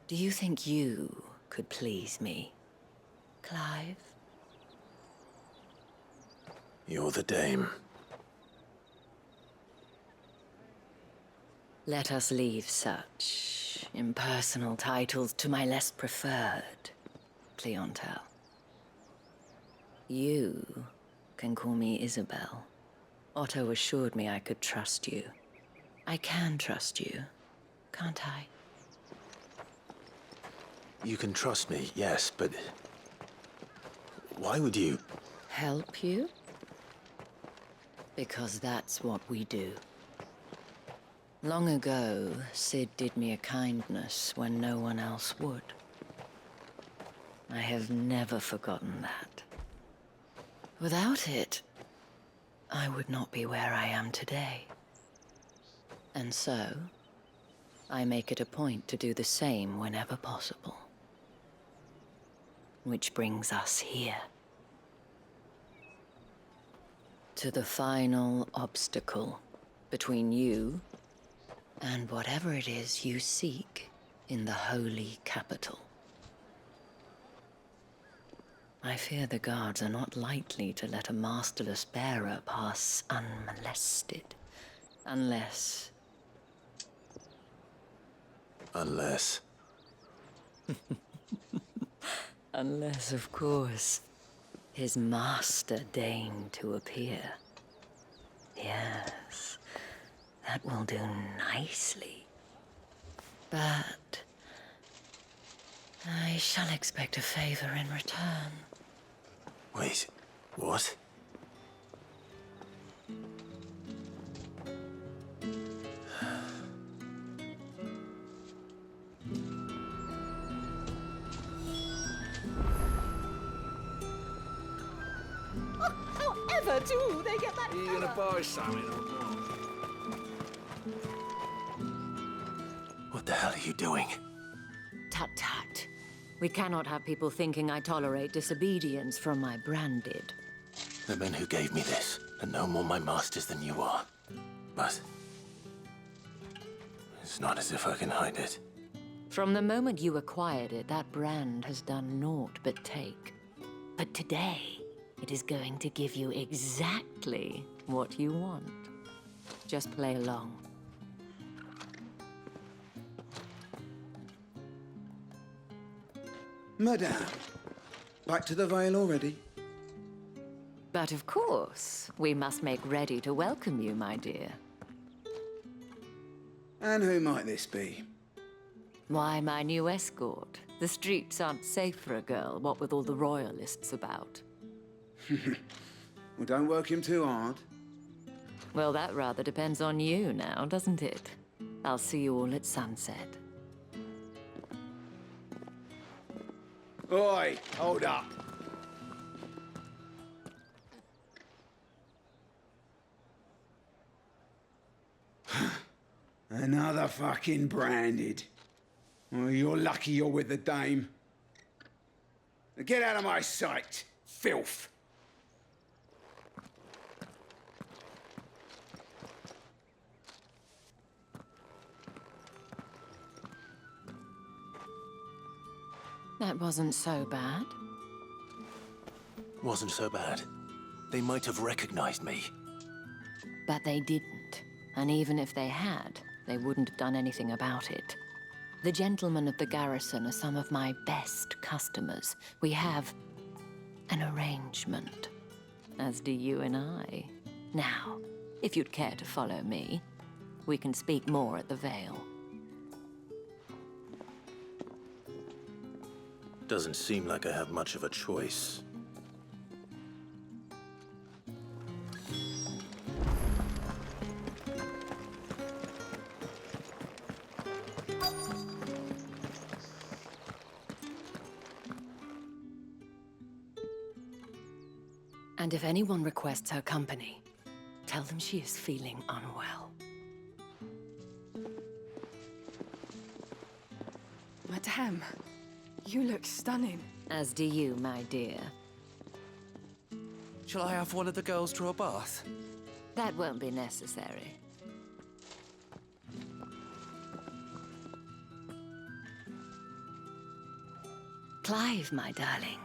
Do you think you could please me, Clive? You're the dame. Let us leave such impersonal titles to my less preferred clientele. You can call me Isabel. Otto assured me I could trust you. I can trust you, can't I? You can trust me, yes, but why would you? Help you? Because that's what we do. Long ago, Sid did me a kindness when no one else would. I have never forgotten that. Without it, I would not be where I am today. And so, I make it a point to do the same whenever possible. Which brings us here. To the final obstacle between you and whatever it is you seek in the holy capital. I fear the guards are not likely to let a masterless bearer pass unmolested. Unless... Unless, of course, his master deigned to appear. Yes, that will do nicely. But I shall expect a favor in return. Wait, what? However do they get that? Are you gonna buy something or what? What the hell are you doing? Tut tut. We cannot have people thinking I tolerate disobedience from my branded. The men who gave me this are no more my masters than you are. But it's not as if I can hide it. From the moment you acquired it, that brand has done naught but take. But today, it is going to give you exactly what you want. Just play along. Madame, back to the Vale already? But of course, we must make ready to welcome you, my dear. And who might this be? Why, my new escort. The streets aren't safe for a girl, what with all the royalists about. Well, don't work him too hard. Well, that rather depends on you now, doesn't it? I'll see you all at sunset. Oi, hold up. Another fucking branded. Well, you're lucky you're with the dame. Now get out of my sight, filth. That wasn't so bad. Wasn't so bad. They might have recognized me. But they didn't. And even if they had, they wouldn't have done anything about it. The gentlemen of the garrison are some of my best customers. We have an arrangement, as do you and I. Now, if you'd care to follow me, we can speak more at the Vale. Doesn't seem like I have much of a choice. And if anyone requests her company, tell them she is feeling unwell. Madame, you look stunning. As do you, my dear. Shall I have one of the girls draw a bath? That won't be necessary. Clive, my darling.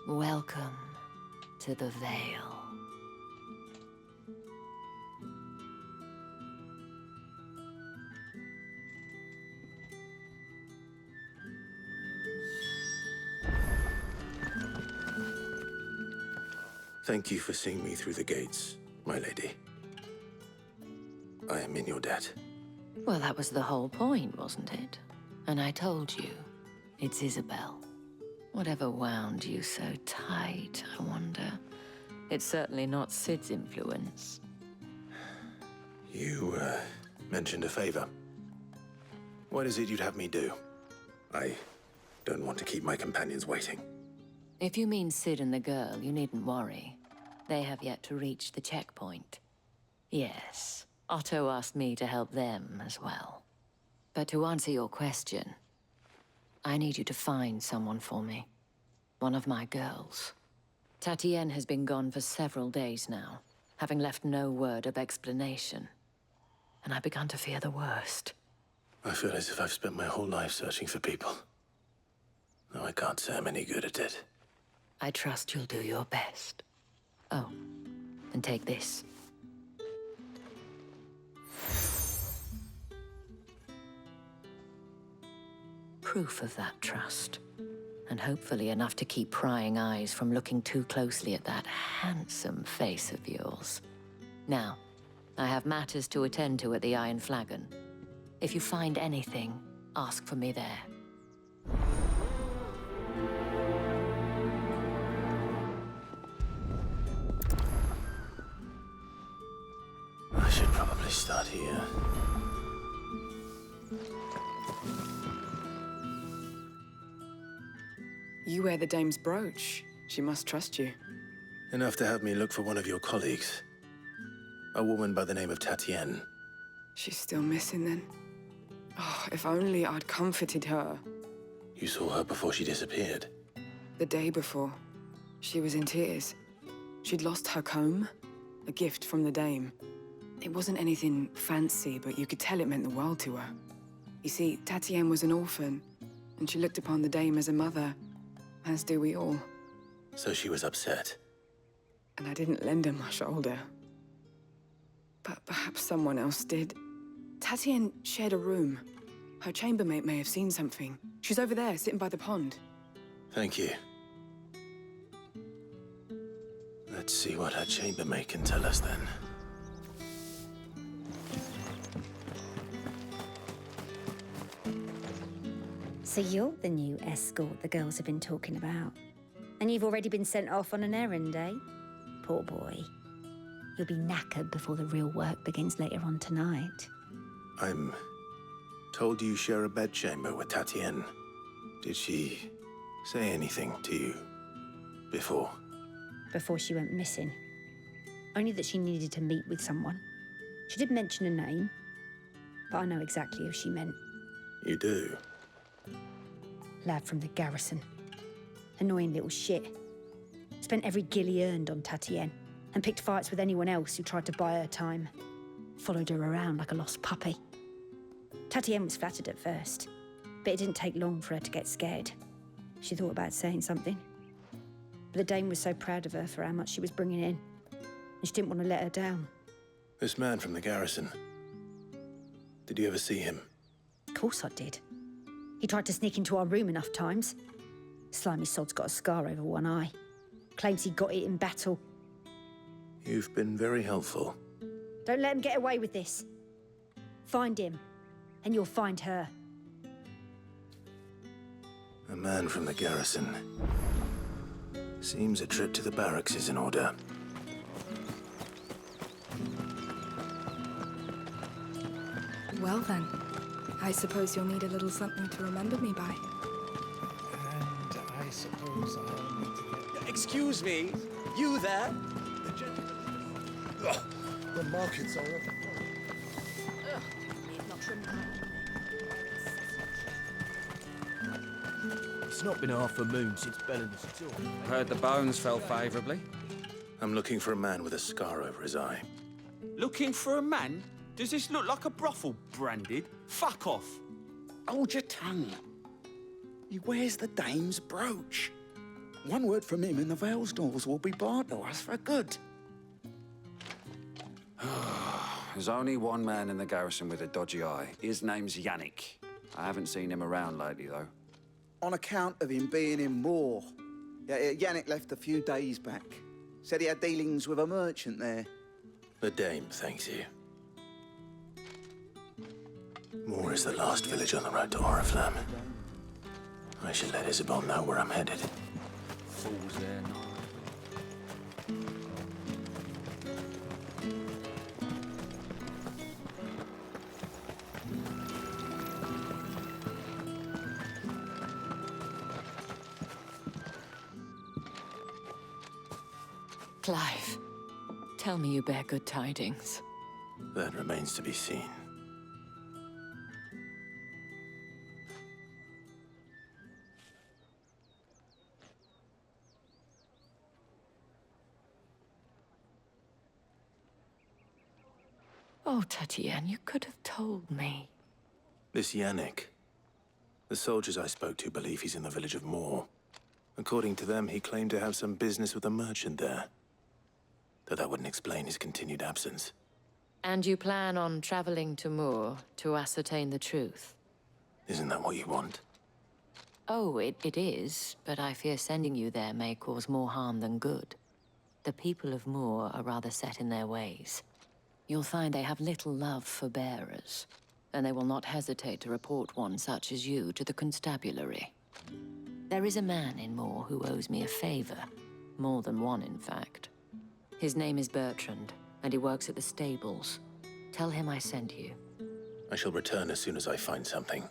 Welcome to the Vale. Thank you for seeing me through the gates, my lady. I am in your debt. Well, that was the whole point, wasn't it? And I told you, it's Isabel. Whatever wound you so tight, I wonder. It's certainly not Sid's influence. You, mentioned a favor. What is it you'd have me do? I don't want to keep my companions waiting. If you mean Sid and the girl, you needn't worry. They have yet to reach the checkpoint. Yes, Otto asked me to help them as well. But to answer your question, I need you to find someone for me. One of my girls. Tatienne has been gone for several days now, having left no word of explanation. And I've begun to fear the worst. I feel as if I've spent my whole life searching for people. Though I can't say I'm any good at it. I trust you'll do your best. Oh, and take this. Proof of that trust. And hopefully enough to keep prying eyes from looking too closely at that handsome face of yours. Now, I have matters to attend to at the Iron Flagon. If you find anything, ask for me there. I should probably start here. You wear the dame's brooch. She must trust you. Enough to have me look for one of your colleagues. A woman by the name of Tatienne. She's still missing then. Oh, if only I'd comforted her. You saw her before she disappeared. The day before. She was in tears. She'd lost her comb, a gift from the dame. It wasn't anything fancy, but you could tell it meant the world to her. You see, Tatienne was an orphan, and she looked upon the dame as a mother, as do we all. So she was upset. And I didn't lend her my shoulder. But perhaps someone else did. Tatienne shared a room. Her chambermaid may have seen something. She's over there, sitting by the pond. Thank you. Let's see what her chambermaid can tell us then. So you're the new escort the girls have been talking about. And you've already been sent off on an errand, eh? Poor boy. You'll be knackered before the real work begins later on tonight. I'm told you share a bedchamber with Tatienne. Did she say anything to you before? Before she went missing. Only that she needed to meet with someone. She did mention a name, but I know exactly who she meant. You do? Lad from the garrison. Annoying little shit. Spent every guil he earned on Tatienne, and picked fights with anyone else who tried to buy her time. Followed her around like a lost puppy. Tatienne was flattered at first, but it didn't take long for her to get scared. She thought about saying something. But the dame was so proud of her for how much she was bringing in. And she didn't want to let her down. This man from the garrison. Did you ever see him? Of course I did. He tried to sneak into our room enough times. Slimy sod's got a scar over one eye. Claims he got it in battle. You've been very helpful. Don't let him get away with this. Find him, and you'll find her. A man from the garrison. Seems a trip to the barracks is in order. Well then, I suppose you'll need a little something to remember me by. And I suppose I'll need to get... Excuse me, you there? The gentleman... Ugh, the markets are up. It's not been half a moon since Bellen's tour. Heard the bones fell favourably. I'm looking for a man with a scar over his eye. Looking for a man? Does this look like a brothel, Branded? Fuck off. Hold your tongue. He wears the dame's brooch. One word from him and the Vale's doors will be barred to us for good. There's only one man in the garrison with a dodgy eye. His name's Yannick. I haven't seen him around lately, though. On account of him being in war. Yeah, Yannick left a few days back. Said he had dealings with a merchant there. The dame thanks you. Moor is the last village on the road to Oriflamme. I should let Isabel know where I'm headed. Fools there, no. Clive, tell me you bear good tidings. That remains to be seen. Oh, Tatiane, you could have told me. This Yannick. The soldiers I spoke to believe he's in the village of Moor. According to them, he claimed to have some business with a merchant there. Though that wouldn't explain his continued absence. And you plan on traveling to Moor to ascertain the truth? Isn't that what you want? Oh, it is, but I fear sending you there may cause more harm than good. The people of Moor are rather set in their ways. You'll find they have little love for bearers, and they will not hesitate to report one such as you to the constabulary. There is a man in Moor who owes me a favor. More than one, in fact. His name is Bertrand, and he works at the stables. Tell him I sent you. I shall return as soon as I find something.